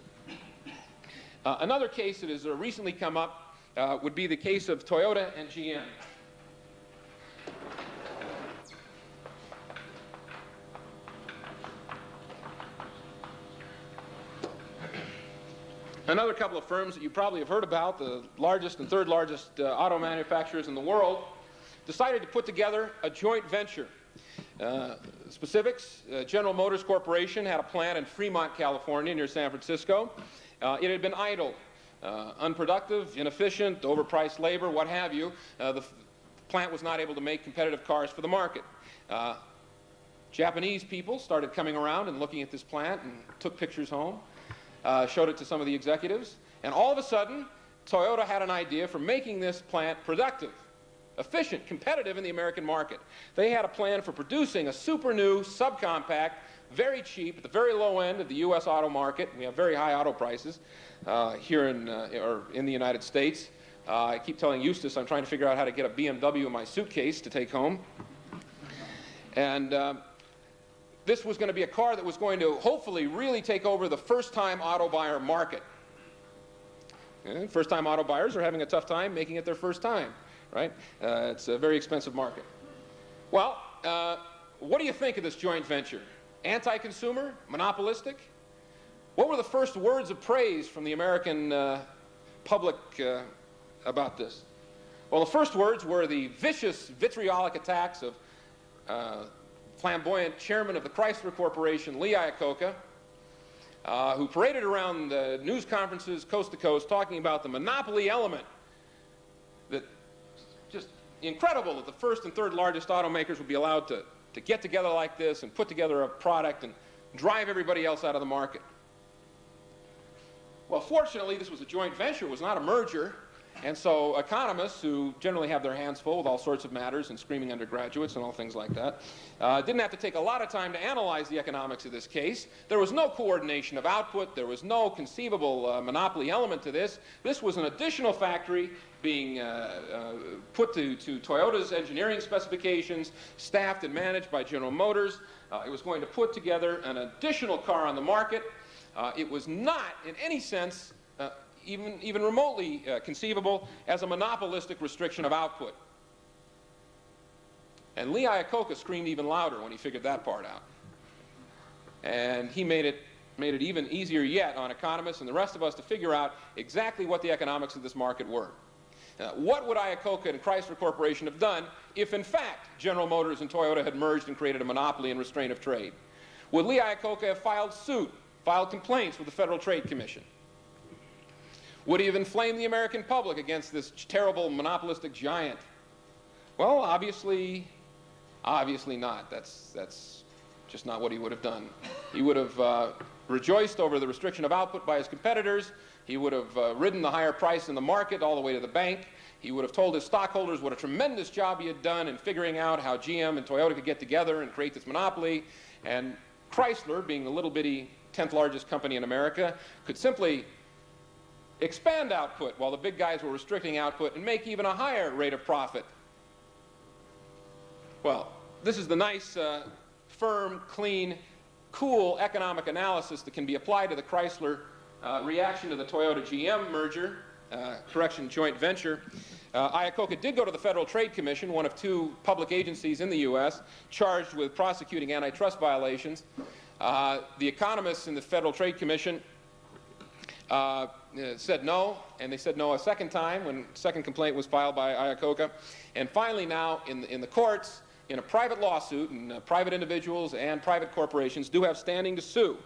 Another case that has recently come up would be the case of Toyota and GM. Another couple of firms that you probably have heard about, the largest and third largest auto manufacturers in the world, decided to put together a joint venture. Specifics, General Motors Corporation had a plant in Fremont, California, near San Francisco. It had been idle, unproductive, inefficient, overpriced labor, what have you. The plant was not able to make competitive cars for the market. Japanese people started coming around and looking at this plant and took pictures home, showed it to some of the executives, and all of a sudden, Toyota had an idea for making this plant productive, efficient, competitive in the American market. They had a plan for producing a super new, subcompact, very cheap, at the very low end of the U.S. auto market. We have very high auto prices here in the United States. I keep telling Eustace I'm trying to figure out how to get a BMW in my suitcase to take home. And this was going to be a car that was going to hopefully really take over the first-time auto buyer market. And first-time auto buyers are having a tough time making it their first time. Right? It's a very expensive market. Well, what do you think of this joint venture? Anti-consumer? Monopolistic? What were the first words of praise from the American public about this? Well, the first words were the vicious, vitriolic attacks of flamboyant chairman of the Chrysler Corporation, Lee Iacocca, who paraded around the news conferences coast to coast talking about the monopoly element. That just incredible that the first and third largest automakers would be allowed to get together like this and put together a product and drive everybody else out of the market. Well, fortunately, this was a joint venture. It was not a merger. And so economists, who generally have their hands full with all sorts of matters and screaming undergraduates and all things like that, didn't have to take a lot of time to analyze the economics of this case. There was no coordination of output. There was no conceivable monopoly element to this. This was an additional factory being put to Toyota's engineering specifications, staffed and managed by General Motors. It was going to put together an additional car on the market. It was not, in any sense, even remotely conceivable as a monopolistic restriction of output. And Lee Iacocca screamed even louder when he figured that part out. And he made it even easier yet on economists and the rest of us to figure out exactly what the economics of this market were. What would Iacocca and Chrysler Corporation have done if, in fact, General Motors and Toyota had merged and created a monopoly and restraint of trade? Would Lee Iacocca have filed complaints with the Federal Trade Commission? Would he have inflamed the American public against this terrible monopolistic giant? Well, obviously not. That's just not what he would have done. He would have rejoiced over the restriction of output by his competitors. He would have ridden the higher price in the market all the way to the bank. He would have told his stockholders what a tremendous job he had done in figuring out how GM and Toyota could get together and create this monopoly. And Chrysler, being the little bitty 10th largest company in America, could simply expand output while the big guys were restricting output and make even a higher rate of profit. Well, this is the nice, firm, clean, cool economic analysis that can be applied to the Chrysler reaction to the Toyota-GM merger, joint venture. Iacocca did go to the Federal Trade Commission, one of two public agencies in the U.S. charged with prosecuting antitrust violations. The economists in the Federal Trade Commission said no, and they said no a second time when a second complaint was filed by Iacocca. And finally now in the courts, in a private lawsuit, and private individuals and private corporations do have standing to sue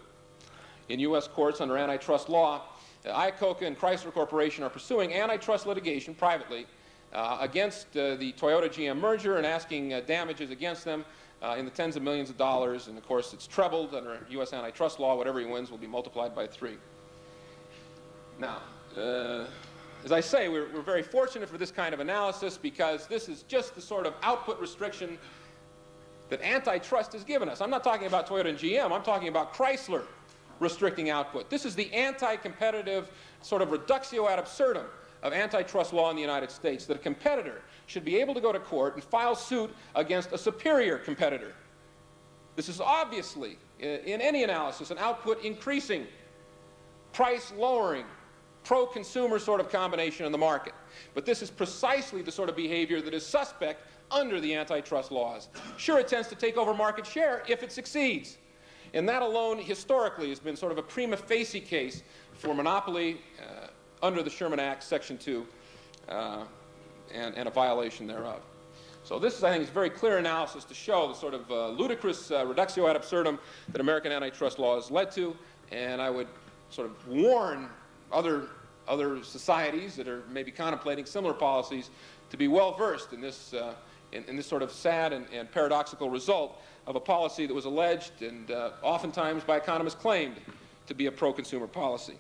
in U.S. courts under antitrust law. Iacocca and Chrysler Corporation are pursuing antitrust litigation privately against the Toyota-GM merger and asking damages against them in the tens of millions of dollars. And of course it's trebled under U.S. antitrust law. Whatever he wins will be multiplied by 3. Now, as I say, we're very fortunate for this kind of analysis because this is just the sort of output restriction that antitrust has given us. I'm not talking about Toyota and GM. I'm talking about Chrysler restricting output. This is the anti-competitive sort of reductio ad absurdum of antitrust law in the United States, that a competitor should be able to go to court and file suit against a superior competitor. This is obviously, in any analysis, an output increasing, price lowering, pro-consumer sort of combination in the market. But this is precisely the sort of behavior that is suspect under the antitrust laws. Sure, it tends to take over market share if it succeeds. And that alone, historically, has been sort of a prima facie case for monopoly under the Sherman Act, Section 2, and a violation thereof. So this is, I think, is a very clear analysis to show the sort of ludicrous reductio ad absurdum that American antitrust law has led to. And I would sort of warn other societies that are maybe contemplating similar policies to be well versed in this sort of sad and paradoxical result of a policy that was alleged and oftentimes by economists claimed to be a pro-consumer policy.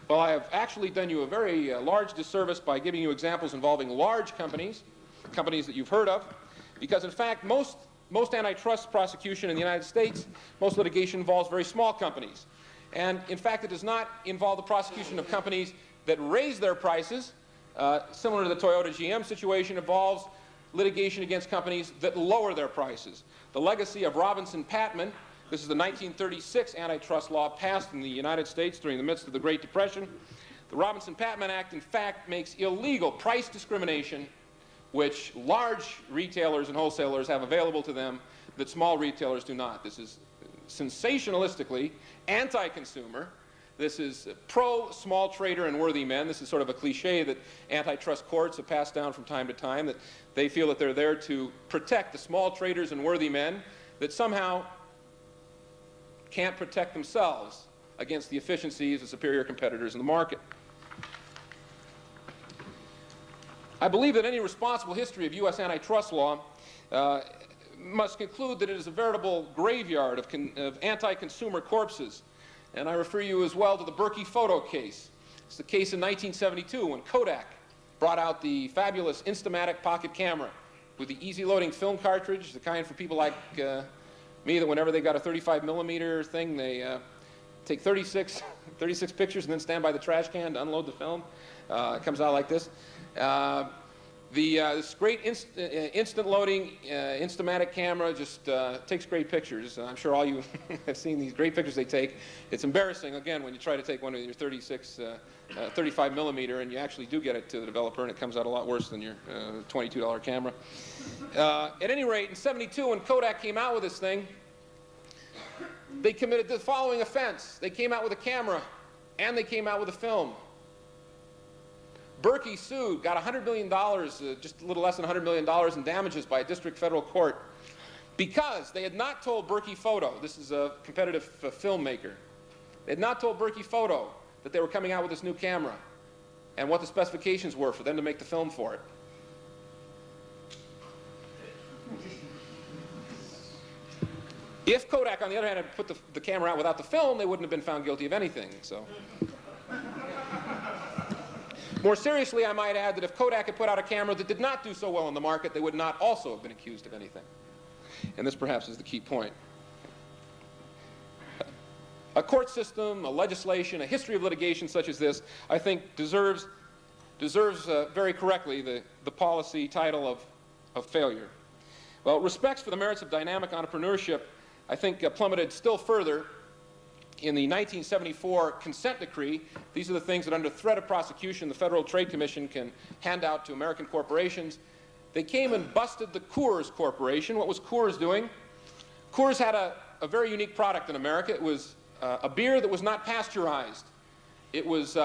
Well, I have actually done you a very large disservice by giving you examples involving large companies that you've heard of, because in fact most antitrust prosecution in the United States, most litigation involves very small companies. And in fact, it does not involve the prosecution of companies that raise their prices. Similar to the Toyota-GM situation, involves litigation against companies that lower their prices. The legacy of Robinson-Patman, this is the 1936 antitrust law passed in the United States during the midst of the Great Depression. The Robinson-Patman Act, in fact, makes illegal price discrimination, which large retailers and wholesalers have available to them that small retailers do not. This is sensationalistically anti-consumer, This is pro-small trader and worthy men. This is sort of a cliche that antitrust courts have passed down from time to time, that they feel that they're there to protect the small traders and worthy men that somehow can't protect themselves against the efficiencies of superior competitors in the market. I believe that any responsible history of U.S. antitrust law must conclude that it is a veritable graveyard of anti-consumer corpses. And I refer you as well to the Berkey photo case. It's the case in 1972 when Kodak brought out the fabulous Instamatic pocket camera with the easy-loading film cartridge, the kind for people like me that whenever they got a 35mm thing, they take 36 pictures and then stand by the trash can to unload the film. It comes out like this. This great instant loading Instamatic camera just takes great pictures. I'm sure all you have seen these great pictures they take. It's embarrassing, again, when you try to take one of your 35mm and you actually do get it to the developer and it comes out a lot worse than your $22 camera. At any rate, in '72 when Kodak came out with this thing, they committed the following offense. They came out with a camera and they came out with a film. Berkey sued, got $100 million, just a little less than $100 million in damages by a district federal court because they had not told Berkey Photo, this is a competitive filmmaker, they had not told Berkey Photo that they were coming out with this new camera and what the specifications were for them to make the film for it. If Kodak, on the other hand, had put the camera out without the film, they wouldn't have been found guilty of anything. So. More seriously, I might add that if Kodak had put out a camera that did not do so well in the market, they would not also have been accused of anything. And this perhaps is the key point. A court system, a legislation, a history of litigation such as this, I think deserves very correctly the policy title of failure. Well, respects for the merits of dynamic entrepreneurship, I think plummeted still further in the 1974 consent decree. These are the things that under threat of prosecution the Federal Trade Commission can hand out to American corporations. They came and busted the Coors Corporation. What was Coors doing? Coors had a very unique product in America. It was a beer that was not pasteurized. It was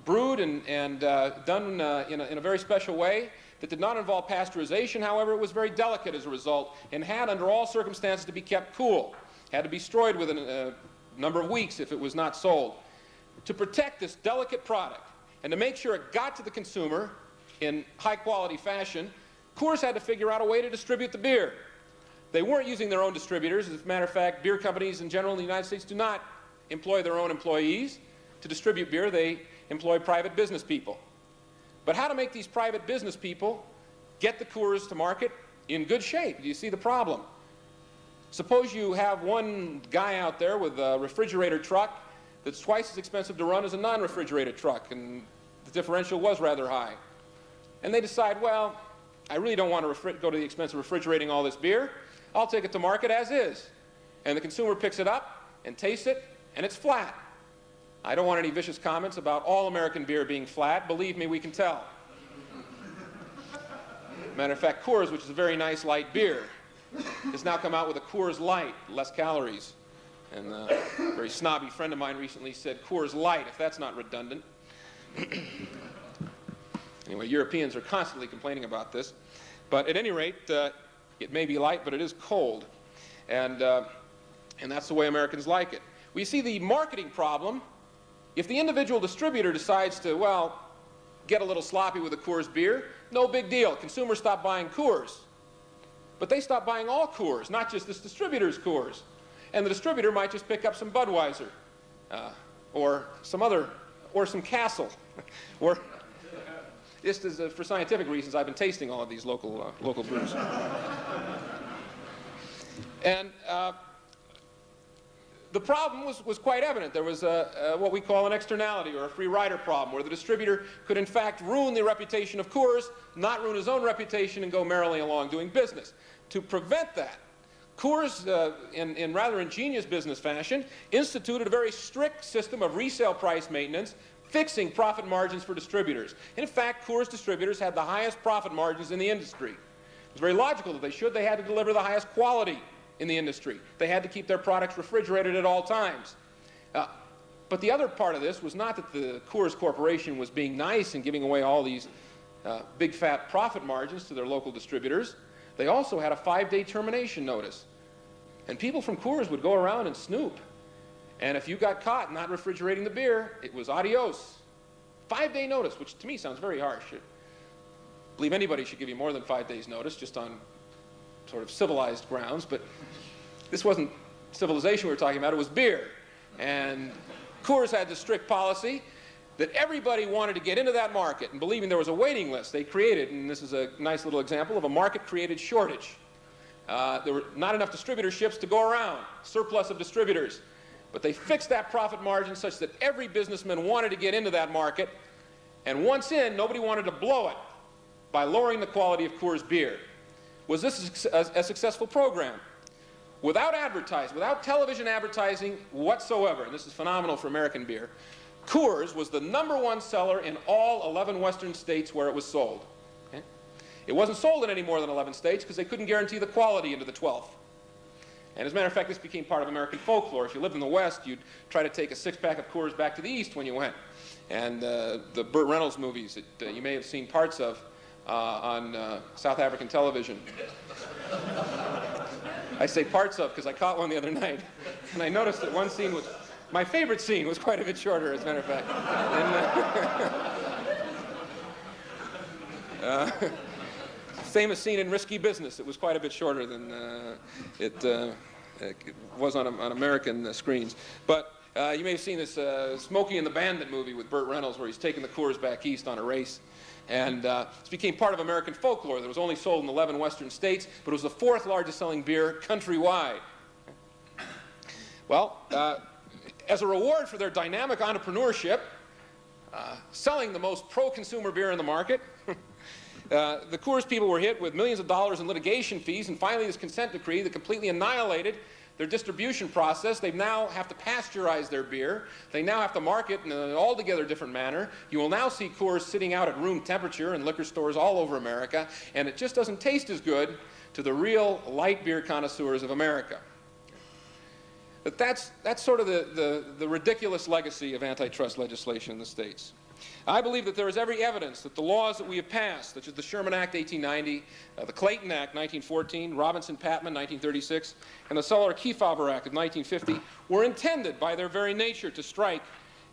brewed and done in a very special way that did not involve pasteurization. However, it was very delicate as a result and had under all circumstances to be kept cool. Had to be destroyed within a number of weeks if it was not sold. To protect this delicate product and to make sure it got to the consumer in high-quality fashion, Coors had to figure out a way to distribute the beer. They weren't using their own distributors. As a matter of fact, beer companies in general in the United States do not employ their own employees to distribute beer. They employ private business people. But how to make these private business people get the Coors to market in good shape? Do you see the problem? Suppose you have one guy out there with a refrigerator truck that's twice as expensive to run as a non-refrigerated truck, and the differential was rather high. And they decide, well, I really don't want to go to the expense of refrigerating all this beer. I'll take it to market as is. And the consumer picks it up and tastes it, and it's flat. I don't want any vicious comments about all American beer being flat. Believe me, we can tell. Matter of fact, Coors, which is a very nice light beer, has now come out with a Coors Light, less calories. And a very snobby friend of mine recently said, Coors Light, if that's not redundant. Anyway, Europeans are constantly complaining about this. But at any rate, it may be light, but it is cold. And that's the way Americans like it. We see the marketing problem. If the individual distributor decides to, well, get a little sloppy with a Coors beer, no big deal. Consumers stop buying Coors. But they stop buying all Coors, not just this distributor's Coors. And the distributor might just pick up some Budweiser, or some Castle, or just as for scientific reasons, I've been tasting all of these local brews. And the problem was quite evident. There was what we call an externality or a free rider problem, where the distributor could in fact ruin the reputation of Coors, not ruin his own reputation, and go merrily along doing business. To prevent that, Coors, in rather ingenious business fashion, instituted a very strict system of resale price maintenance, fixing profit margins for distributors. In fact, Coors distributors had the highest profit margins in the industry. It was very logical that they should. They had to deliver the highest quality in the industry. They had to keep their products refrigerated at all times. But the other part of this was not that the Coors Corporation was being nice and giving away all these big fat profit margins to their local distributors. They also had a 5-day termination notice. And people from Coors would go around and snoop. And if you got caught not refrigerating the beer, it was adios. 5-day notice, which to me sounds very harsh. I believe anybody should give you more than 5 days notice, just on sort of civilized grounds. But this wasn't civilization we were talking about, it was beer. And Coors had this strict policy that everybody wanted to get into that market, and believing there was a waiting list they created, and this is a nice little example of a market-created shortage. There were not enough distributorships to go around, surplus of distributors. But they fixed that profit margin such that every businessman wanted to get into that market, and once in, nobody wanted to blow it by lowering the quality of Coors beer. Was this a successful program? Without advertising, without television advertising whatsoever, and this is phenomenal for American beer, Coors was the #1 seller in all 11 western states where it was sold. Okay? It wasn't sold in any more than 11 states because they couldn't guarantee the quality into the 12th. And as a matter of fact, this became part of American folklore. If you lived in the West, you'd try to take a 6-pack of Coors back to the East when you went. And the Burt Reynolds movies that you may have seen parts of on South African television. I say parts of because I caught one the other night. And I noticed that one scene was, my favorite scene was quite a bit shorter, as a matter of fact. And, famous scene in Risky Business. It was quite a bit shorter than it was on American screens. But you may have seen this Smokey and the Bandit movie with Burt Reynolds where he's taking the Coors back east on a race. And this became part of American folklore that was only sold in 11 western states, but it was the 4th largest selling beer countrywide. Well, as a reward for their dynamic entrepreneurship, selling the most pro-consumer beer in the market, the Coors people were hit with millions of dollars in litigation fees, and finally this consent decree that completely annihilated their distribution process. They now have to pasteurize their beer. They now have to market in an altogether different manner. You will now see Coors sitting out at room temperature in liquor stores all over America, and it just doesn't taste as good to the real light beer connoisseurs of America. But that's sort of the ridiculous legacy of antitrust legislation in the states. I believe that there is every evidence that the laws that we have passed, such as the Sherman Act 1890, the Clayton Act 1914, Robinson-Patman 1936, and the Sullivan-Kefauver Act of 1950, were intended by their very nature to strike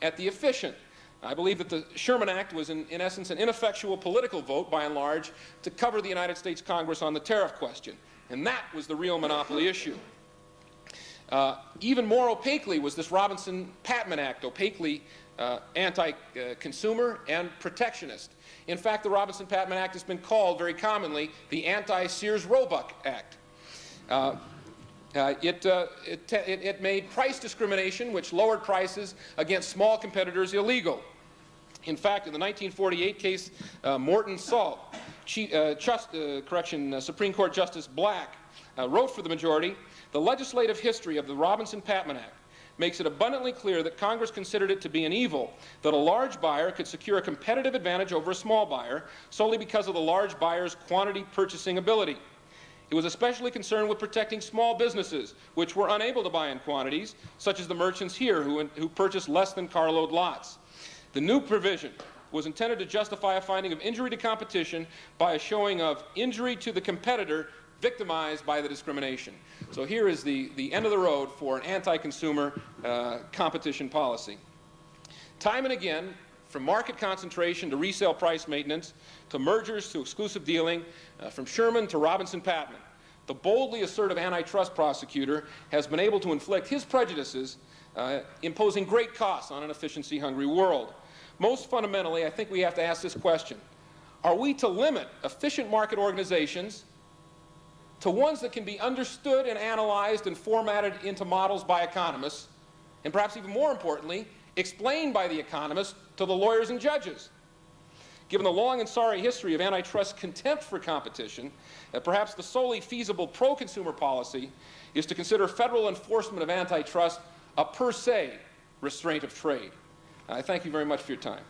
at the efficient. I believe that the Sherman Act was in essence an ineffectual political vote, by and large, to cover the United States Congress on the tariff question. And that was the real monopoly issue. Even more opaquely was this Robinson-Patman Act, opaquely anti-consumer and protectionist. In fact, the Robinson-Patman Act has been called very commonly the anti-Sears-Roebuck Act. It made price discrimination, which lowered prices against small competitors, illegal. In fact, in the 1948 case, Morton Salt, Supreme Court Justice Black, wrote for the majority, "The legislative history of the Robinson-Patman Act makes it abundantly clear that Congress considered it to be an evil that a large buyer could secure a competitive advantage over a small buyer solely because of the large buyer's quantity purchasing ability. It was especially concerned with protecting small businesses, which were unable to buy in quantities, such as the merchants here who purchased less than carload lots. The new provision was intended to justify a finding of injury to competition by a showing of injury to the competitor victimized by the discrimination." So here is the end of the road for an anti-consumer competition policy. Time and again, from market concentration to resale price maintenance, to mergers to exclusive dealing, from Sherman to Robinson-Patman, the boldly assertive antitrust prosecutor has been able to inflict his prejudices, imposing great costs on an efficiency-hungry world. Most fundamentally, I think we have to ask this question: are we to limit efficient market organizations to ones that can be understood and analyzed and formatted into models by economists, and perhaps even more importantly, explained by the economists to the lawyers and judges? Given the long and sorry history of antitrust contempt for competition, perhaps the solely feasible pro-consumer policy is to consider federal enforcement of antitrust a per se restraint of trade. I thank you very much for your time.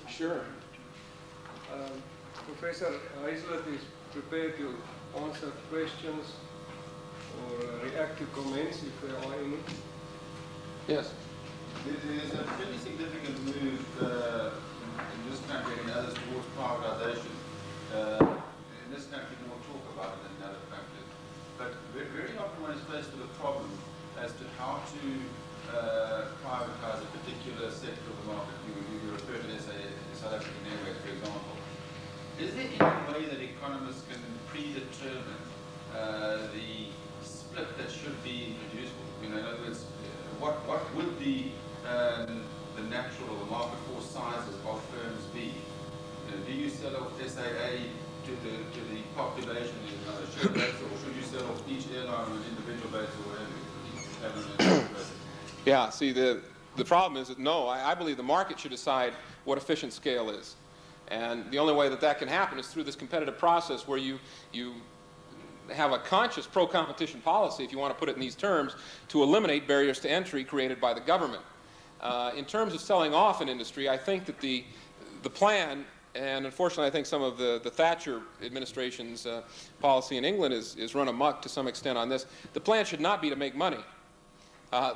Sure. answer questions or react to comments if there are any. Yes. There's a fairly significant move in this country and others towards privatization. In this country, more talk about it than in other countries. But very often one is faced with a problem as to how to privatize a particular sector of the market. You refer to this as South African Airways, for example. Is there any way that economists can predetermine the split that should be introduced? In other words, what would the natural or the market force sizes of firms be? Do you sell off SAA to the population in a shared basis, or should you sell off each airline on an individual basis, or whatever? Yeah, see, the problem is that no, I believe the market should decide what efficient scale is. And the only way that that can happen is through this competitive process where you have a conscious pro-competition policy, if you want to put it in these terms, to eliminate barriers to entry created by the government. In terms of selling off an industry, I think that the plan, and unfortunately I think some of the Thatcher administration's policy in England is run amok to some extent on this, the plan should not be to make money.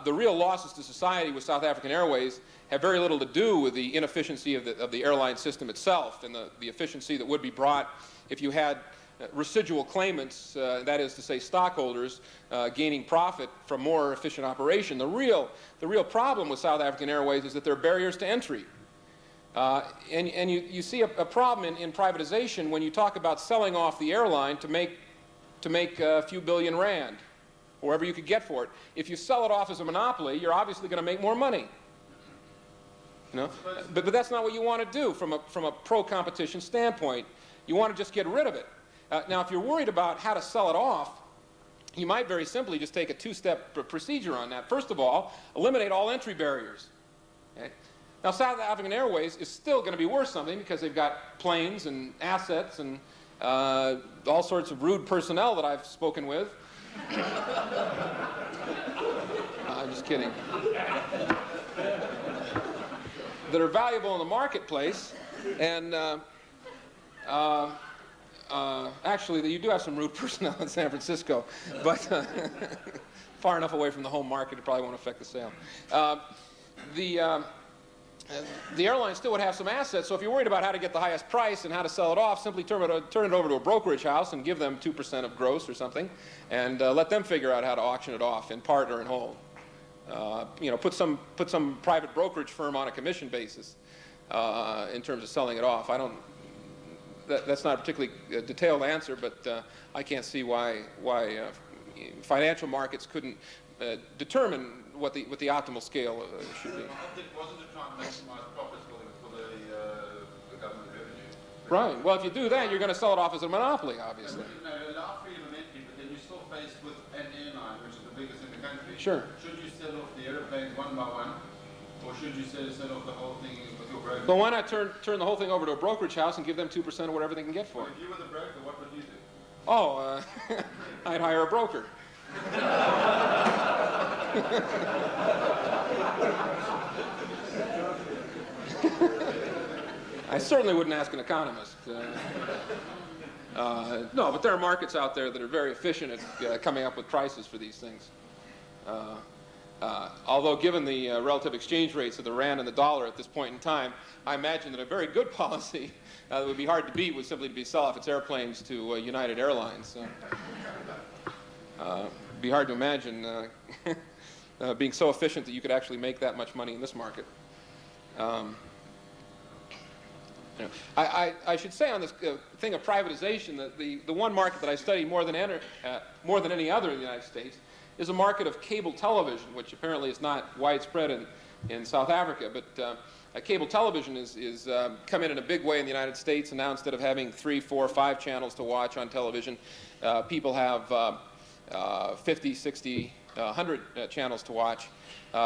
The real losses to society with South African Airways have very little to do with the inefficiency of the airline system itself and the efficiency that would be brought if you had residual claimants, that is to say stockholders, gaining profit from more efficient operation. The real problem with South African Airways is that there are barriers to entry. And you see a problem in privatization when you talk about selling off the airline to make a few billion rand, or whatever you could get for it. If you sell it off as a monopoly, you're obviously going to make more money. You know? But that's not what you want to do from a pro-competition standpoint. You want to just get rid of it. Now, if you're worried about how to sell it off, you might very simply just take a two-step procedure on that. First of all, eliminate all entry barriers. Okay? Now, South African Airways is still going to be worth something because they've got planes and assets and all sorts of rude personnel that I've spoken with. I'm just kidding. That are valuable in the marketplace, and actually, you do have some rude personnel in San Francisco, but far enough away from the home market, it probably won't affect the sale. The airline still would have some assets, so if you're worried about how to get the highest price and how to sell it off, simply turn it over to a brokerage house and give them 2% of gross or something, and let them figure out how to auction it off in part or in whole. You know, put some private brokerage firm on a commission basis in terms of selling it off. That's not a particularly detailed answer, but I can't see why financial markets couldn't determine what the optimal scale should be. Wasn't it trying to maximize profits for the government revenue? Right. Well, if you do that, you're going to sell it off as a monopoly, obviously. No, allow freedom of entry, but then you're still faced with an airline, which is the biggest in the country. Sure. Should you sell off the airplanes one by one, or should you sell off the whole thing with your broker? But why not turn the whole thing over to a brokerage house and give them 2% of whatever they can get for it? If you were the broker, what would you do? Oh, I'd hire a broker. I certainly wouldn't ask an economist. No, but there are markets out there that are very efficient at coming up with prices for these things. Although given the relative exchange rates of the rand and the dollar at this point in time, I imagine that a very good policy that would be hard to beat would simply be sell off its airplanes to United Airlines. It'd be hard to imagine being so efficient that you could actually make that much money in this market. You know, I should say on this thing of privatization that the one market that I study more than any other in the United States is a market of cable television, which apparently is not widespread in South Africa. But cable television is come in a big way in the United States, and now instead of having 3, 4, 5 channels to watch on television, people have 50, 60, 100 channels to watch,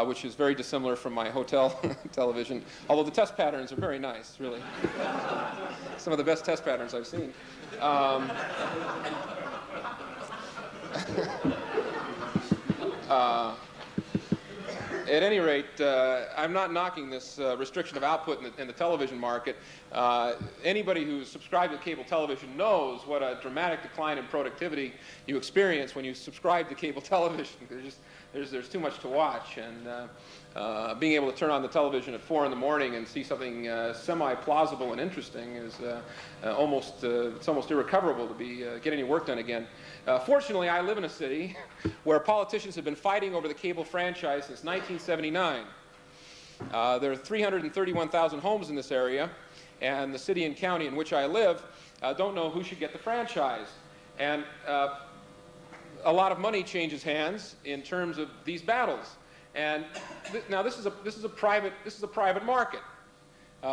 which is very dissimilar from my hotel television, although the test patterns are very nice, really. Some of the best test patterns I've seen. At any rate, I'm not knocking this restriction of output in the television market. Anybody who's subscribed to cable television knows what a dramatic decline in productivity you experience when you subscribe to cable television. There's too much to watch, and being able to turn on the television at 4 in the morning and see something semi-plausible and interesting is it's almost irrecoverable to be get any work done again. Fortunately, I live in a city where politicians have been fighting over the cable franchise since 1979. There are 331,000 homes in this area, and the city and county in which I live don't know who should get the franchise. And a lot of money changes hands in terms of these battles. And now this is a private market.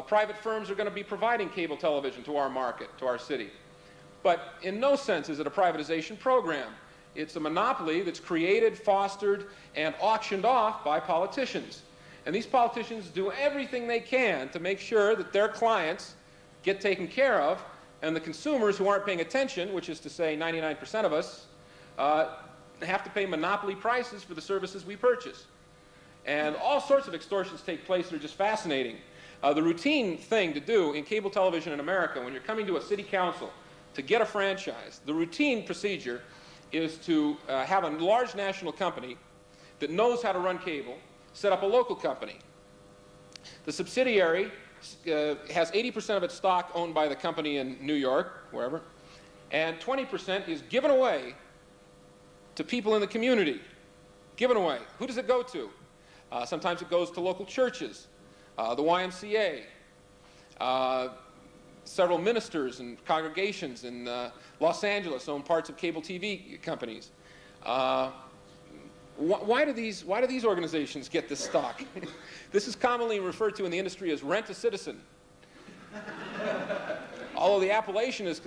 Private firms are going to be providing cable television to our market, to our city. But in no sense is it a privatization program. It's a monopoly that's created, fostered, and auctioned off by politicians. And these politicians do everything they can to make sure that their clients get taken care of, and the consumers who aren't paying attention, which is to say 99% of us, have to pay monopoly prices for the services we purchase. And all sorts of extortions take place that are just fascinating. The routine thing to do in cable television in America, when you're coming to a city council to get a franchise, the routine procedure is to have a large national company that knows how to run cable set up a local company. The subsidiary has 80% of its stock owned by the company in New York, wherever, and 20% is given away to people in the community. Given away. Who does it go to? Sometimes it goes to local churches, the YMCA, several ministers and congregations in Los Angeles own parts of cable TV companies. Why do these organizations get this stock? This is commonly referred to in the industry as rent a citizen. Although the appellation is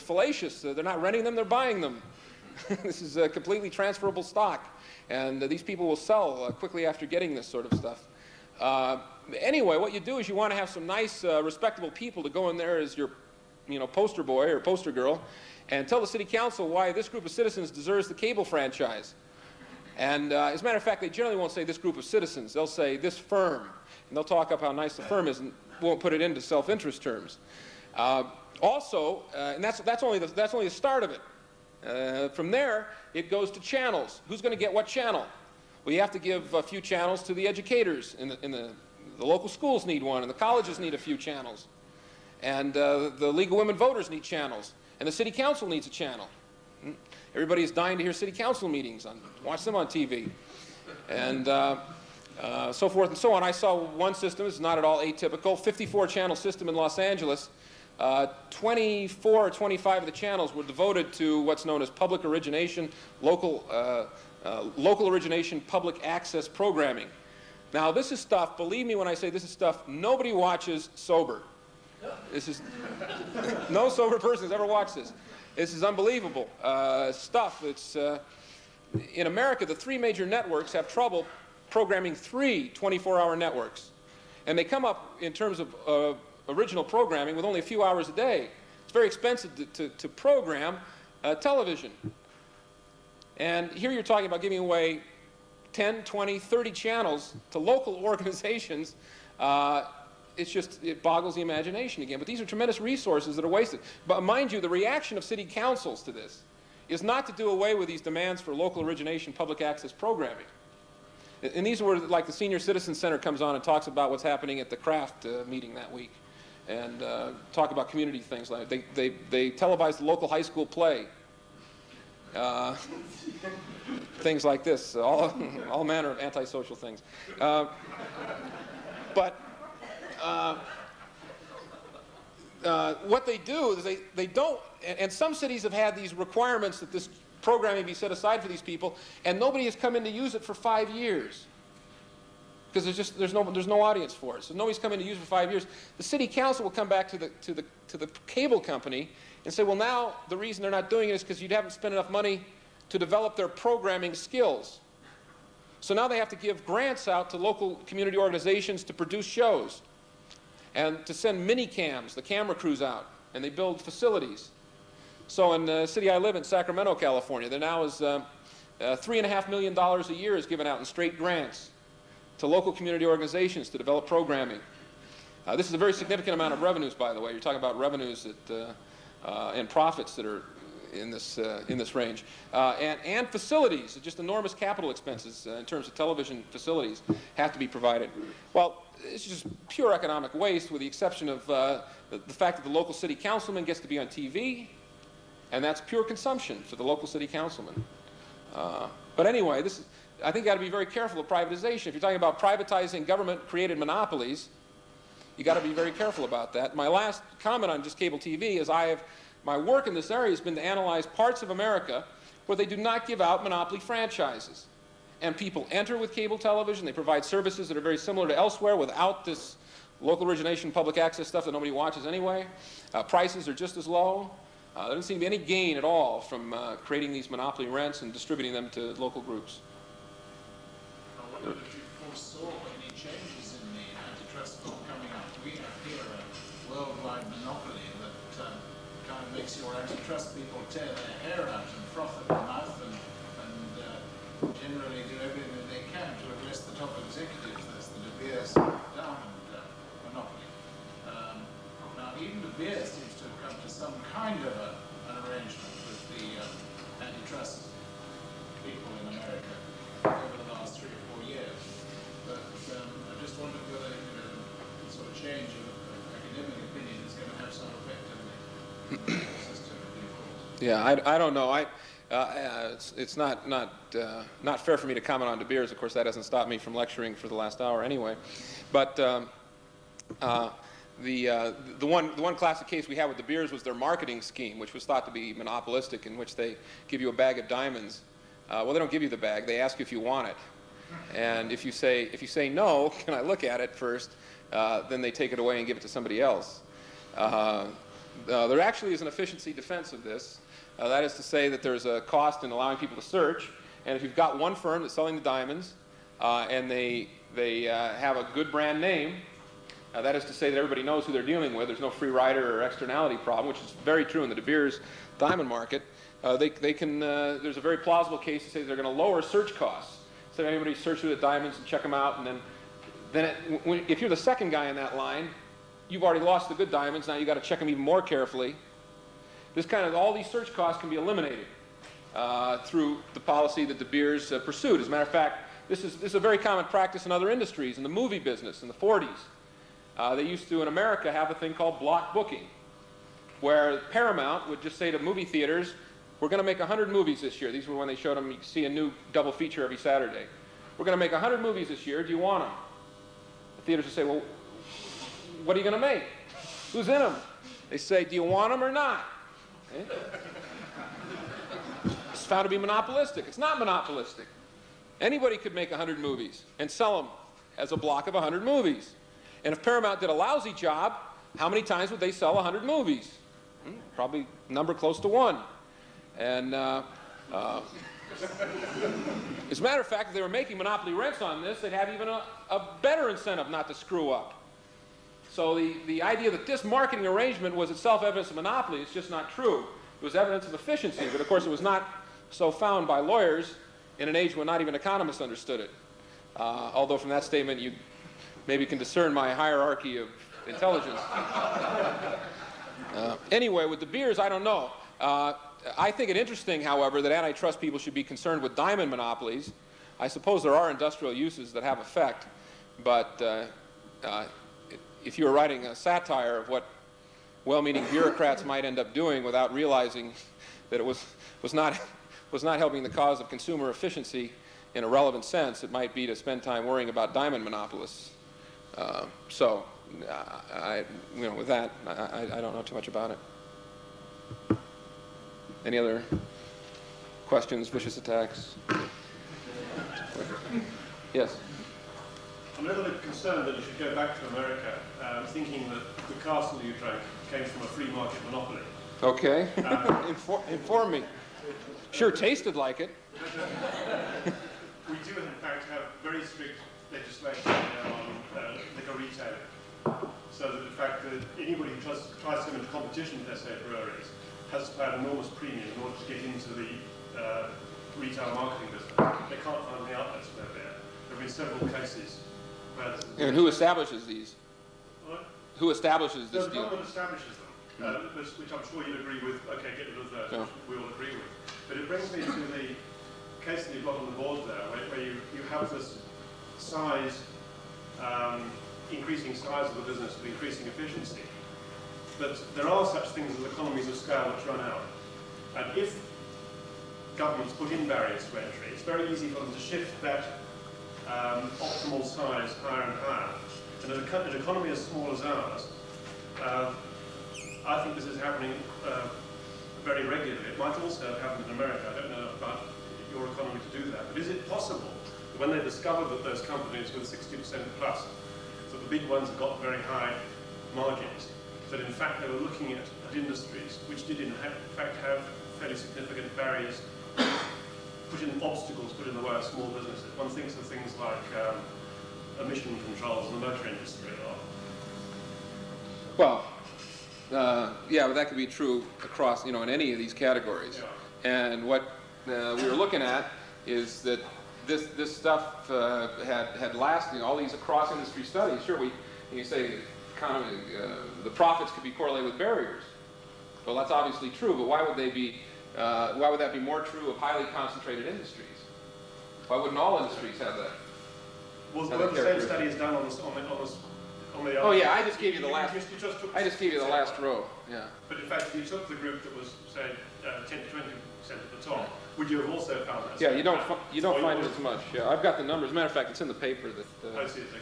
fallacious, they're not renting them, they're buying them. This is completely transferable stock, and these people will sell quickly after getting this sort of stuff. Anyway, what you do is you want to have some nice, respectable people to go in there as your, poster boy or poster girl, and tell the city council why this group of citizens deserves the cable franchise. And as a matter of fact, they generally won't say this group of citizens. They'll say this firm, and they'll talk up how nice the firm is, and won't put it into self-interest terms. Also, and that's only the start of it. From there, it goes to channels. Who's going to get what channel? Well, you have to give a few channels to the educators. The local schools need one, and the colleges need a few channels. And the League of Women Voters need channels. And the city council needs a channel. Everybody is dying to hear city council meetings, watch them on TV. And so forth and so on. I saw one system, it's not at all atypical, 54-channel system in Los Angeles. 24 or 25 of the channels were devoted to what's known as public origination, local origination, public access programming. Now, this is stuff, believe me when I say this is stuff nobody watches sober. This is, no sober person has ever watched this. This is unbelievable stuff. It's, in America, the three major networks have trouble programming 3 24-hour networks. And they come up, in terms of original programming, with only a few hours a day. It's very expensive to program television. And here you're talking about giving away 10, 20, 30 channels to local organizations. It boggles the imagination again. But these are tremendous resources that are wasted. But mind you, the reaction of city councils to this is not to do away with these demands for local origination public access programming. And these were like the Senior Citizen Center comes on and talks about what's happening at the Kraft meeting that week. And talk about community things. Like they televised the local high school play. Things like this, all manner of antisocial things. But what they do is they don't, and some cities have had these requirements that this programming be set aside for these people, and nobody has come in to use it for 5 years. Because there's no audience for it. So nobody's come in to use it for 5 years. The city council will come back to the cable company and say, well, now the reason they're not doing it is because you haven't spent enough money to develop their programming skills. So now they have to give grants out to local community organizations to produce shows and to send mini cams, the camera crews out, and they build facilities. So in the city I live in, Sacramento, California, there now is $3.5 million a year is given out in straight grants to local community organizations to develop programming. This is a very significant amount of revenues, by the way. You're talking about revenues that, and profits that are in this range. And facilities, just enormous capital expenses in terms of television facilities have to be provided. Well, it's just pure economic waste, with the exception of the fact that the local city councilman gets to be on TV, and that's pure consumption for the local city councilman. But anyway, I think you got to be very careful of privatization. If you're talking about privatizing government-created monopolies, you got to be very careful about that. My last comment on just cable TV is my work in this area has been to analyze parts of America where they do not give out monopoly franchises. And people enter with cable television. They provide services that are very similar to elsewhere without this local origination public access stuff that nobody watches anyway. Prices are just as low. There doesn't seem to be any gain at all from creating these monopoly rents and distributing them to local groups. I wondered if you foresaw any changes in the antitrust law coming up. We have here a worldwide monopoly that kind of makes your antitrust people tear their hair out and froth at the mouth and generally do everything they can to arrest the top executives. That's the De Beers Diamond monopoly. Now, even De Beers seems to have come to some kind of an arrangement with the antitrust people in America over the last 3 or 4 years. But I just wondered whether the sort of change of academic opinion is going to have some effect on the system. Yeah, I don't know. It's not fair for me to comment on De Beers. Of course, that hasn't stopped me from lecturing for the last hour anyway. But the one classic case we had with De Beers was their marketing scheme, which was thought to be monopolistic, in which they give you a bag of diamonds. Well, they don't give you the bag. They ask you if you want it. And if you say no, can I look at it first? Then they take it away and give it to somebody else. There actually is an efficiency defense of this. That is to say that there's a cost in allowing people to search, and if you've got one firm that's selling the diamonds, and they have a good brand name, that is to say that everybody knows who they're dealing with, there's no free rider or externality problem, which is very true in the De Beers diamond market, there's a very plausible case to say they're going to lower search costs. So anybody search through the diamonds and check them out, and if you're the second guy in that line, you've already lost the good diamonds, now you've got to check them even more carefully. All these search costs can be eliminated through the policy that De Beers pursued. As a matter of fact, this is a very common practice in other industries, in the movie business in the 40s. They used to, in America, have a thing called block booking, where Paramount would just say to movie theaters, we're going to make 100 movies this year. These were when they showed them, you see a new double feature every Saturday. We're going to make 100 movies this year. Do you want them? The theaters would say, well, what are you going to make? Who's in them? They say, do you want them or not? It's found to be monopolistic. It's not monopolistic. Anybody could make 100 movies and sell them as a block of 100 movies. And if Paramount did a lousy job, how many times would they sell 100 movies? Probably a number close to 1. And as a matter of fact, if they were making monopoly rents on this, they'd have even a better incentive not to screw up. So the idea that this marketing arrangement was itself evidence of monopoly is just not true. It was evidence of efficiency, but of course it was not so found by lawyers in an age when not even economists understood it. Although from that statement you maybe can discern my hierarchy of intelligence. Anyway, with De Beers, I don't know. I think it interesting, however, that antitrust people should be concerned with diamond monopolies. I suppose there are industrial uses that have effect, but if you were writing a satire of what well-meaning bureaucrats might end up doing without realizing that it was not helping the cause of consumer efficiency in a relevant sense, it might be to spend time worrying about diamond monopolists. With that, I don't know too much about it. Any other questions, vicious attacks? Yes? I'm a little bit concerned that you should go back to America, thinking that the castle you drank came from a free market monopoly. Okay. Inform me. Sure tasted like it. We do, in fact, have very strict legislation on liquor retailing. So that, in fact, that anybody who tries to come into competition with SA breweries has to pay an enormous premium in order to get into the retail marketing business. They can't find the outlets where they're. The There have been several cases where this is... And who establishes these? What? Who establishes this The deal? government establishes them, which I'm sure you'd agree with. Okay, get rid of those, Yeah. which we all agree with. But it brings me to the case that you've got on the board there, where you have this size, increasing size of the business with increasing efficiency. But there are such things as economies of scale which run out. And if governments put in barriers to entry, it's very easy for them to shift that optimal size higher and higher. And in an economy as small as ours, I think this is happening very regularly. It might also have happened in America. I don't know about your economy to do that. But is it possible that when they discovered that those companies with 60% plus, so the big ones have got very high margins, that in fact they were looking at industries which did in fact have fairly significant barriers, obstacles put in the way of small businesses? One thinks of things like emission controls in the motor industry. Well, yeah, but that could be true across, in any of these categories. Yeah. And what we were looking at is that this stuff had lasted, all these across-industry studies. Sure, you say economy, the profits could be correlated with barriers. Well, that's obviously true, but why would they be? Why would that be more true of highly concentrated industries? Why wouldn't all industries have that? Well, the same study is done on the Oh yeah, I just gave you the last. You just took I just gave you the last row. Yeah. But in fact, if you took the group that was, say, 10 to 20% at the top, would you have also found that? Yeah, you don't find it as much. Yeah, I've got the numbers. As a matter of fact, it's in the paper that. I see it. Okay.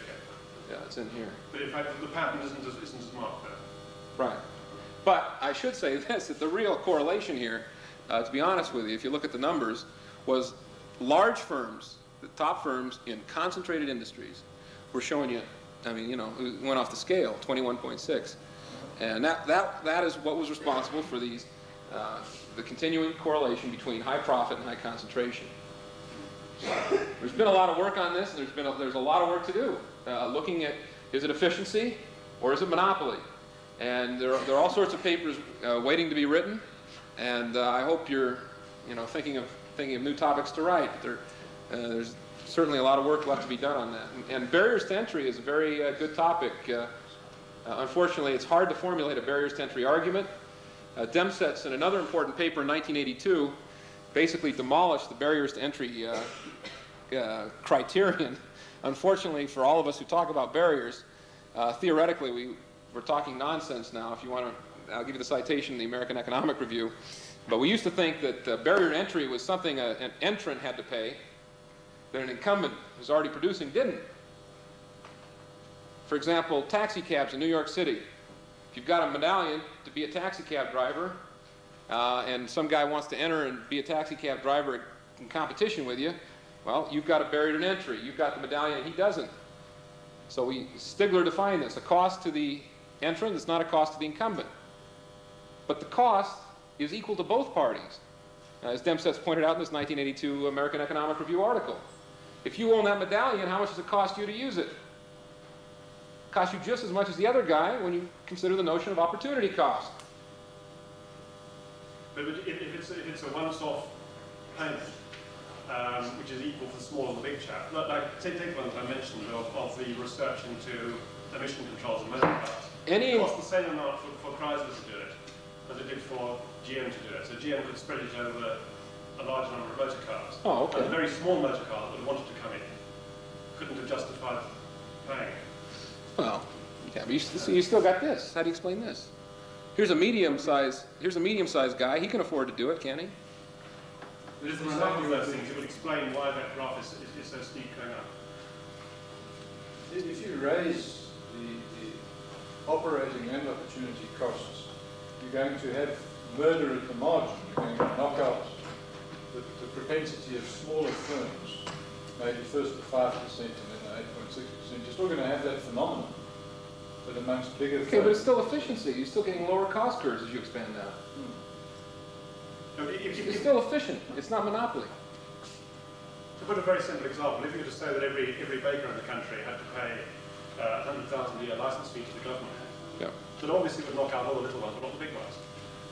Yeah, it's in here. But in fact, the pattern isn't as marked there. Right. But I should say this, that the real correlation here, to be honest with you, if you look at the numbers, was large firms, the top firms in concentrated industries, were showing you, it went off the scale, 21.6. And that is what was responsible for these, the continuing correlation between high profit and high concentration. There's been a lot of work on this, and there's a lot of work to do, looking at, is it efficiency or is it monopoly? And there are all sorts of papers waiting to be written, and I hope you're, thinking of new topics to write. There's certainly a lot of work left to be done on that. And barriers to entry is a very good topic. Unfortunately, it's hard to formulate a barriers to entry argument. Demsetz, in another important paper in 1982, basically demolished the barriers to entry criterion. Unfortunately, for all of us who talk about barriers, theoretically, we're talking nonsense now. If you want to, I'll give you the citation in the American Economic Review. But we used to think that barrier to entry was something an entrant had to pay that an incumbent who's already producing didn't. For example, taxi cabs in New York City. If you've got a medallion to be a taxi cab driver, and some guy wants to enter and be a taxi cab driver in competition with you, well, you've got a barrier to entry. You've got the medallion and he doesn't. So Stigler defined this. A cost to the entrant is not a cost to the incumbent. But the cost is equal to both parties. As Demsetz pointed out in this 1982 American Economic Review article. If you own that medallion, how much does it cost you to use it? It costs you just as much as the other guy when you consider the notion of opportunity cost. But if it's a once-off payment, which is equal for the small and the big chap, like take one that I mentioned of the research into emission controls in motor cars. It costs the same amount for Chrysler to do it as it did for GM to do it. So GM could spread it over a large number of motor cars. Oh, okay. And a very small motor car that would have wanted to come in couldn't have justified paying it. Well, yeah, but you still got this. How do you explain this? Here's a medium-sized guy. He can afford to do it, can't he? But it's an example of those things. It would explain why that graph is so steep going up. If you raise the operating and opportunity costs, you're going to have murder at the margin. You're going to knock out the propensity of smaller firms, maybe first the 5% and then the 8.6%. You're still going to have that phenomenon, but amongst bigger firms. Okay, but it's still efficiency. You're still getting lower cost curves as you expand out. It's still efficient. It's not monopoly. To put a very simple example, if you were to say that every baker in the country had to pay $100,000 a year license fee to the government, Yeah. that obviously would knock out all the little ones, but not the big ones.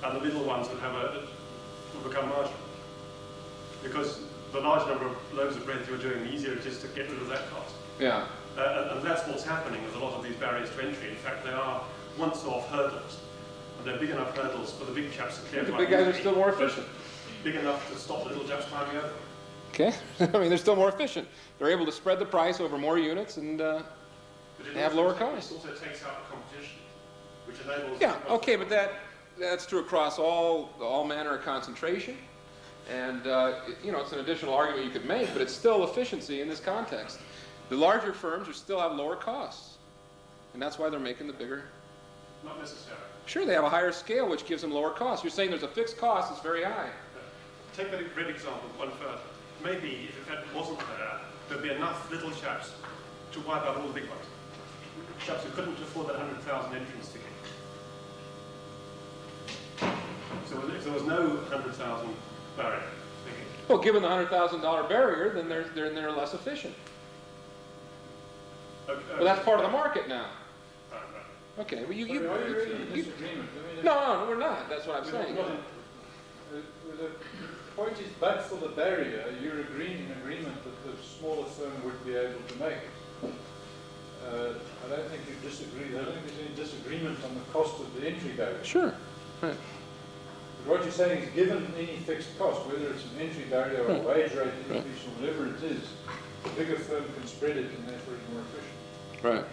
And the little ones would become marginal. Because the large number of loaves of bread you're doing, the easier it is to get rid of that cost. Yeah. And that's what's happening with a lot of these barriers to entry. In fact, they are once-off hurdles. And they're big enough hurdles for the big chaps to clear. The big guys are still more efficient. Big enough to stop little chaps climbing over. Okay. I mean, they're still more efficient. They're able to spread the price over more units and they have lower costs. It also takes out the competition, which enables... Yeah, okay, but that's true across all manner of concentration. And, you know, it's an additional argument you could make, but it's still efficiency in this context. The larger firms will still have lower costs. And that's why they're making the bigger... Not necessarily. Sure, they have a higher scale, which gives them lower costs. You're saying there's a fixed cost that's very high. Take that bread example one further. Maybe if it wasn't there, there'd be enough little chaps to wipe out all the big ones. Chaps who couldn't afford that 100,000 entrance ticket. So if there was no 100,000 barrier, well, given the $100,000 barrier, then they're less efficient. Well, that's part of the market now. Okay, well, Are you really in disagreement? I mean, no, we're not. That's what I'm saying. The point is, but for the barrier, you're agreeing in agreement that the smaller firm would be able to make it. I don't think you disagree. I don't think there's any disagreement on the cost of the entry barrier. Sure. Right. But what you're saying is, given any fixed cost, whether it's an entry barrier or a wage rate increase or whatever it is, the bigger firm can spread it and therefore is more efficient. Right.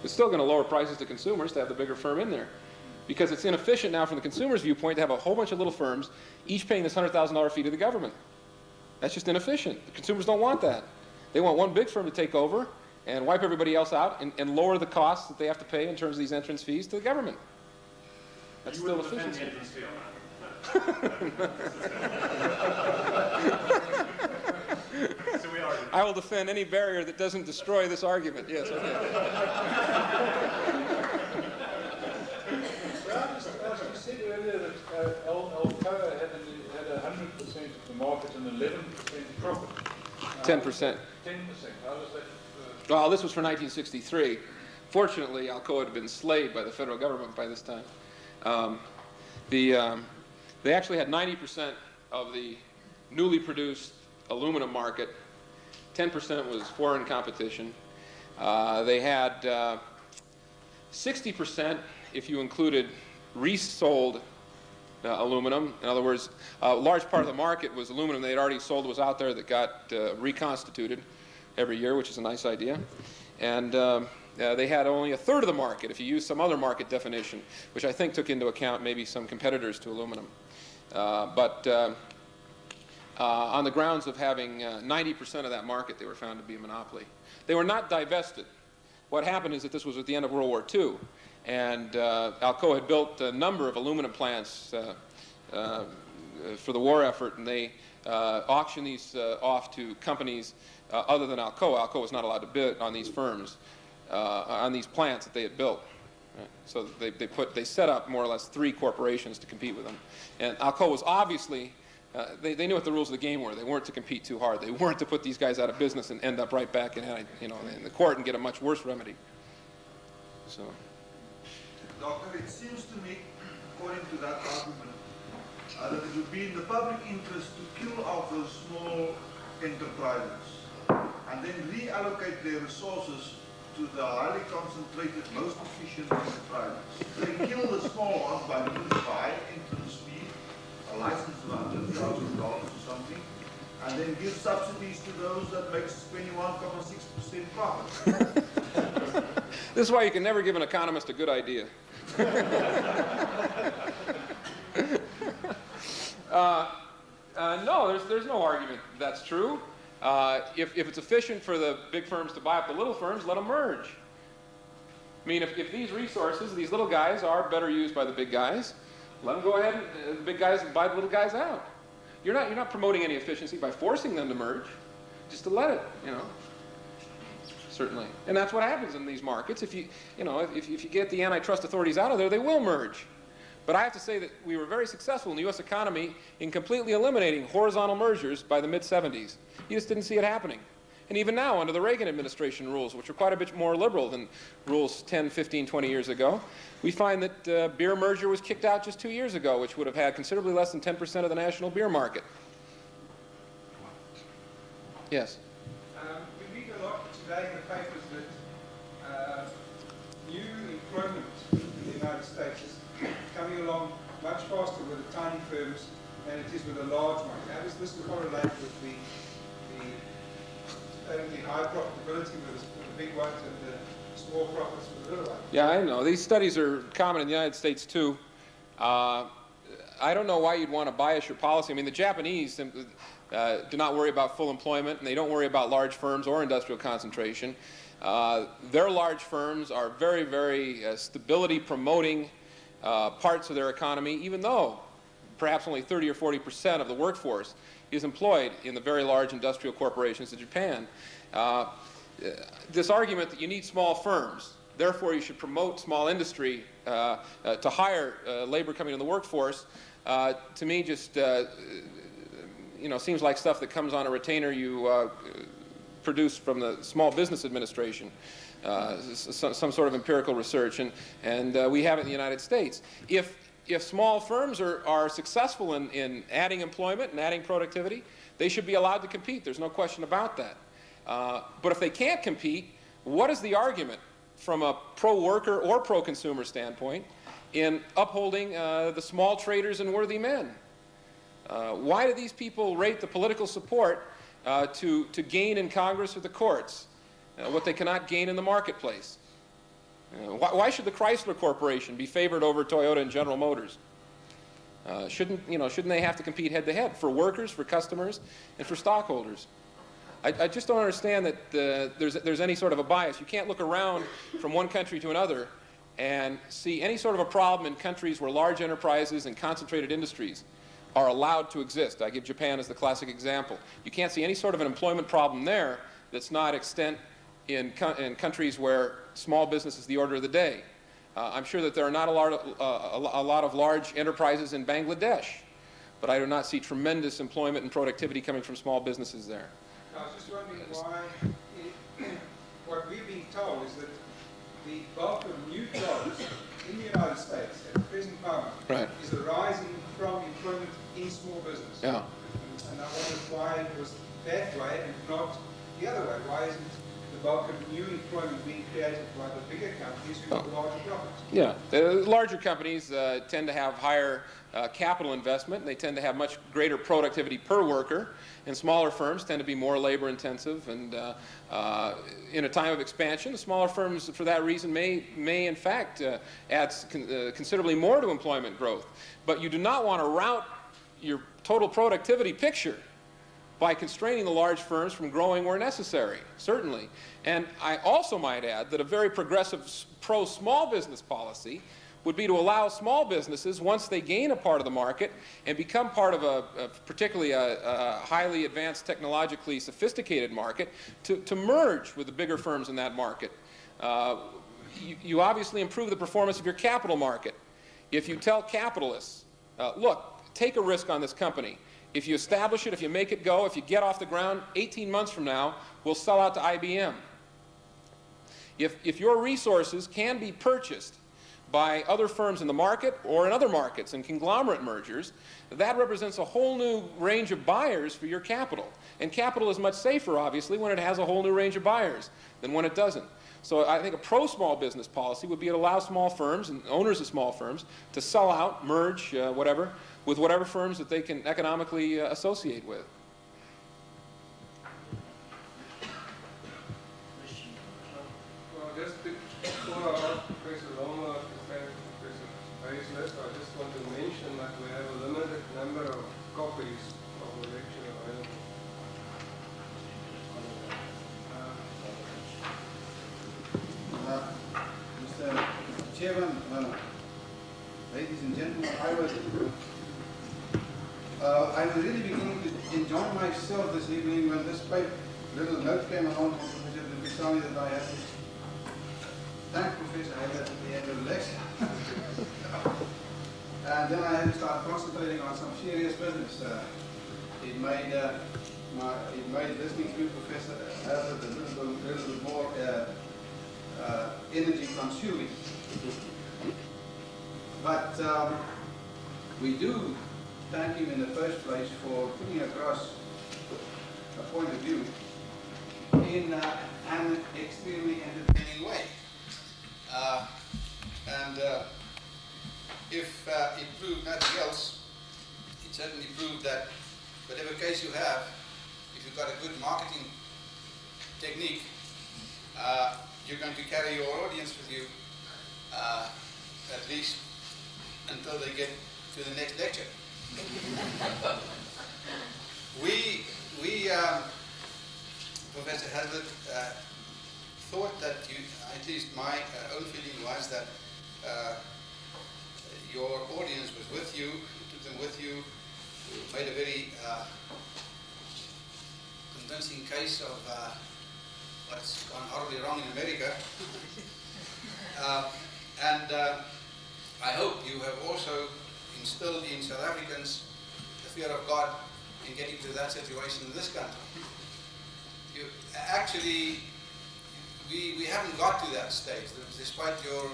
It's still going to lower prices to consumers to have the bigger firm in there. Because it's inefficient now from the consumer's viewpoint to have a whole bunch of little firms, each paying this $100,000 fee to the government. That's just inefficient. The consumers don't want that. They want one big firm to take over and wipe everybody else out and lower the costs that they have to pay in terms of these entrance fees to the government. That's still efficiency. So we are. I will defend any barrier that doesn't destroy this argument. Yes, okay. Well, you said earlier that Alcoa had 100% of the market and 11% profit. 10%. 10%. How does that... Well, this was for 1963. Fortunately, Alcoa had been slayed by the federal government by this time. They actually had 90% of the newly produced aluminum market. 10% was foreign competition. They had 60% if you included resold aluminum. In other words, a large part of the market was aluminum they had already sold, was out there that got reconstituted every year, which is a nice idea. And they had only a third of the market if you use some other market definition, which I think took into account maybe some competitors to aluminum. On the grounds of having 90% of that market, they were found to be a monopoly. They were not divested. What happened is that this was at the end of World War II, and Alcoa had built a number of aluminum plants for the war effort, and they auctioned these off to companies other than Alcoa. Alcoa was not allowed to bid on these firms, on these plants that they had built. Right. So they set up more or less 3 corporations to compete with them. And Alcoa was obviously, they knew what the rules of the game were. They weren't to compete too hard. They weren't to put these guys out of business and end up right back in the court and get a much worse remedy. So. Doctor, it seems to me, according to that argument, that it would be in the public interest to kill off those small enterprises and then reallocate their resources to the highly concentrated, most efficient enterprises. They kill the small ones by giving them a high entrance fee, a license of $100,000 or something, and then give subsidies to those that makes 21.6% profit. This is why you can never give an economist a good idea. No, there's no argument that's true. If it's efficient for the big firms to buy up the little firms, let them merge. I mean, if these resources, these little guys, are better used by the big guys, let them go ahead and the big guys buy the little guys out. You're not promoting any efficiency by forcing them to merge, just to let it, Certainly, and that's what happens in these markets. If you get the antitrust authorities out of there, they will merge. But I have to say that we were very successful in the U.S. economy in completely eliminating horizontal mergers by the mid-'70s. You just didn't see it happening. And even now, under the Reagan administration rules, which are quite a bit more liberal than rules 10, 15, 20 years ago, we find that beer merger was kicked out just 2 years ago, which would have had considerably less than 10% of the national beer market. Yes. We read a lot today in the papers that new employment in the United States is coming along much faster with the tiny firms than it is with the large ones. How does this correlate with the high profitability with the big ones and the small profits for the little ones? Yeah, I know. These studies are common in the United States, too. I don't know why you'd want to bias your policy. I mean, the Japanese do not worry about full employment, and they don't worry about large firms or industrial concentration. Their large firms are very, very stability-promoting parts of their economy, even though perhaps only 30 or 40% of the workforce is employed in the very large industrial corporations of Japan. This argument that you need small firms, therefore you should promote small industry to hire labor coming in the workforce, to me just seems like stuff that comes on a retainer you produce from the Small Business Administration, some sort of empirical research, and we have it in the United States. If small firms are successful in adding employment and adding productivity, they should be allowed to compete. There's no question about that. But if they can't compete, what is the argument from a pro-worker or pro-consumer standpoint in upholding the small traders and worthy men? Why do these people rate the political support to gain in Congress or the courts what they cannot gain in the marketplace? Why should the Chrysler Corporation be favored over Toyota and General Motors? Shouldn't they have to compete head-to-head for workers, for customers, and for stockholders? I just don't understand that there's any sort of a bias. You can't look around from one country to another and see any sort of a problem in countries where large enterprises and concentrated industries are allowed to exist. I give Japan as the classic example. You can't see any sort of an employment problem there that's not extant in countries where small business is the order of the day. I'm sure that there are not a lot of large enterprises in Bangladesh, but I do not see tremendous employment and productivity coming from small businesses there. I was just wondering why, what we've been told is that the bulk of new jobs in the United States at the present moment is arising from employment in small business. Yeah. And I wondered why it was that way and not the other way. Why isn't the bulk of new employment being created by the bigger companies who have larger profits? Yeah, the larger companies tend to have higher capital investment. They tend to have much greater productivity per worker, and smaller firms tend to be more labor intensive. And in a time of expansion, the smaller firms, for that reason, may in fact add considerably more to employment growth. But you do not want to route your total productivity picture by constraining the large firms from growing where necessary, certainly. And I also might add that a very progressive pro-small business policy would be to allow small businesses, once they gain a part of the market and become part of particularly a highly advanced, technologically sophisticated market, to merge with the bigger firms in that market. You obviously improve the performance of your capital market. If you tell capitalists, look, take a risk on this company. If you establish it, if you make it go, if you get off the ground, 18 months from now, we'll sell out to IBM. If your resources can be purchased by other firms in the market or in other markets and conglomerate mergers, that represents a whole new range of buyers for your capital. And capital is much safer, obviously, when it has a whole new range of buyers than when it doesn't. So I think a pro-small business policy would be to allow small firms and owners of small firms to sell out, merge, whatever, with whatever firms that they can economically associate with. Well, just to follow up Professor Lomer and Professor Hazlett, I just want to mention that we have a limited number of copies of the lecture available. Mr. Chairman, ladies and gentlemen, I was really beginning to enjoy myself this evening when this little note came along from Professor Lubisani that I had to thank Professor Hazlett at the end of the lecture. And then I had to start concentrating on some serious business. It made listening to Professor Hazlett a little bit more energy consuming. But we do thank him in the first place for putting across a point of view in an extremely entertaining way. If it proved nothing else, it certainly proved that whatever case you have, if you've got a good marketing technique, you're going to carry your audience with you at least until they get to the next lecture. Professor Hazlett, thought that at least my own feeling was that your audience was with you, you took them with you, you made a very convincing case of what's gone horribly wrong in America. I hope you have also instilled in South Africans the fear of God in getting to that situation in this country. Actually, we haven't got to that stage, despite your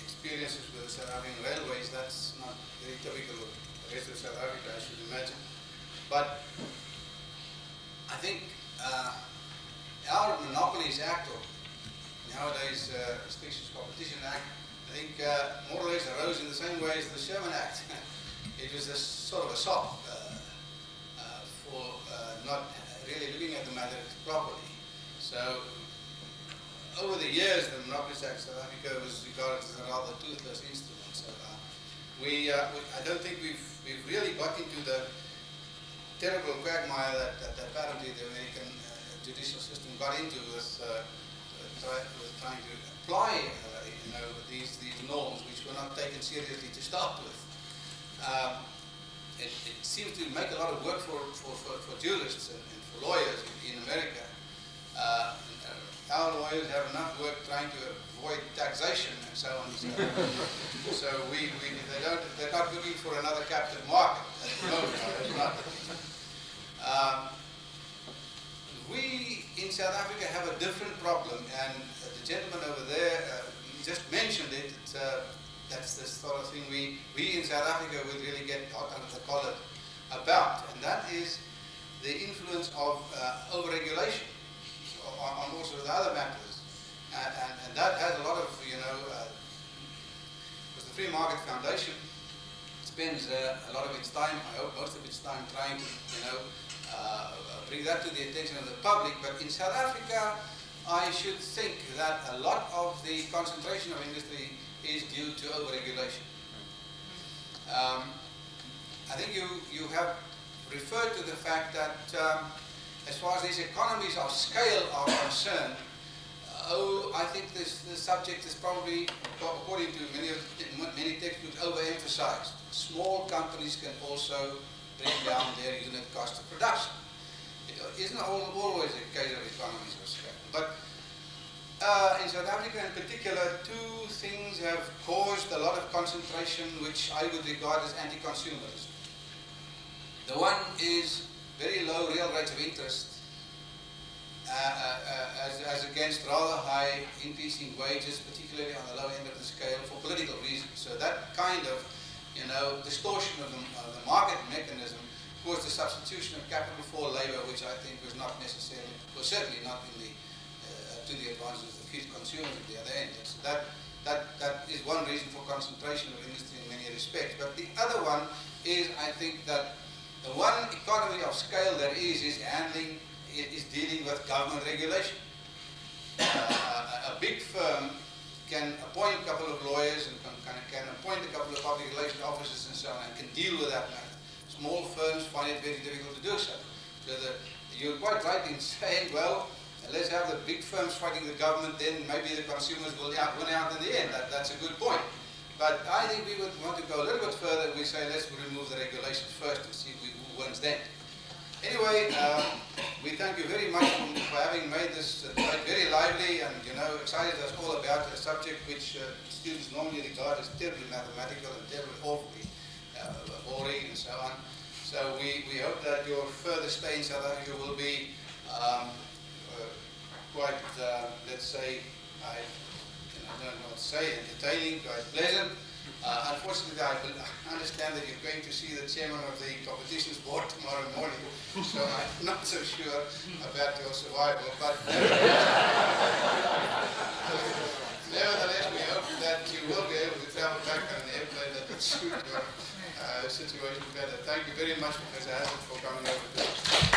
experiences with South African railways. That's not very typical of the rest of South Africa, I should imagine. But I think our Monopolies Act, or nowadays Restrictions Competition Act, I think more or less arose in the same way as the Sherman Act. It was a sort of a sop for not really looking at the matter properly. So over the years, the Monopolies Act South Africa was regarded as a rather toothless instrument. So I don't think we've really got into the terrible quagmire that apparently the American judicial system got into with trying to apply these norms which were not taken seriously to start with. It seems to make a lot of work for jurists and for lawyers in America. Our lawyers have enough work trying to avoid taxation and so on. So they're not looking for another captive market at the moment. It's not. We in South Africa have a different problem, and the gentleman over there just mentioned it. That's the sort of thing we in South Africa would really get hot under the collar about, and that is the influence of overregulation on all sorts of other matters, and that has a lot of, because the Free Market Foundation spends a lot of its time, I hope most of its time, trying to bring that to the attention of the public. But in South Africa, I should think that a lot of the concentration of industry is due to overregulation. I think you have referred to the fact that as far as these economies of scale are concerned, I think the subject is probably, according to many textbooks, overemphasized. Small companies can also bring down their unit cost of production. It isn't always a case of economies of scale. But in South Africa in particular, two things have caused a lot of concentration which I would regard as anti-consumerism. The one is very low real rates of interest as against rather high increasing wages, particularly on the low end of the scale, for political reasons. So that kind of distortion of the market mechanism caused the substitution of capital for labor, which I think was not necessarily, was certainly not in the to the advantage of the few consumers at the other end. So that is one reason for concentration of industry in many respects. But the other one is, I think, that the one economy of scale there is dealing with government regulation. A big firm can appoint a couple of lawyers and can appoint a couple of public relations officers and so on, and can deal with that matter. Small firms find it very difficult to do so. So you're quite right in saying, well, let's have the big firms fighting the government, then maybe the consumers will win out in the end. That's a good point. But I think we would want to go a little bit further. We say, let's remove the regulations first and see who wins then. Anyway, we thank you very much for having made this debate very lively and, excited us all about a subject which students normally regard as terribly mathematical and terribly awfully boring and so on. So we hope that your further stay in South Africa will be quite, let's say, I don't know what to say, entertaining, quite pleasant, Unfortunately, I understand that you're going to see the chairman of the competitions board tomorrow morning, so I'm not so sure about your survival. But nevertheless, we hope that you will be able to travel back on an airplane that will suit your situation better. Thank you very much, Professor Hazlett, for coming over to us.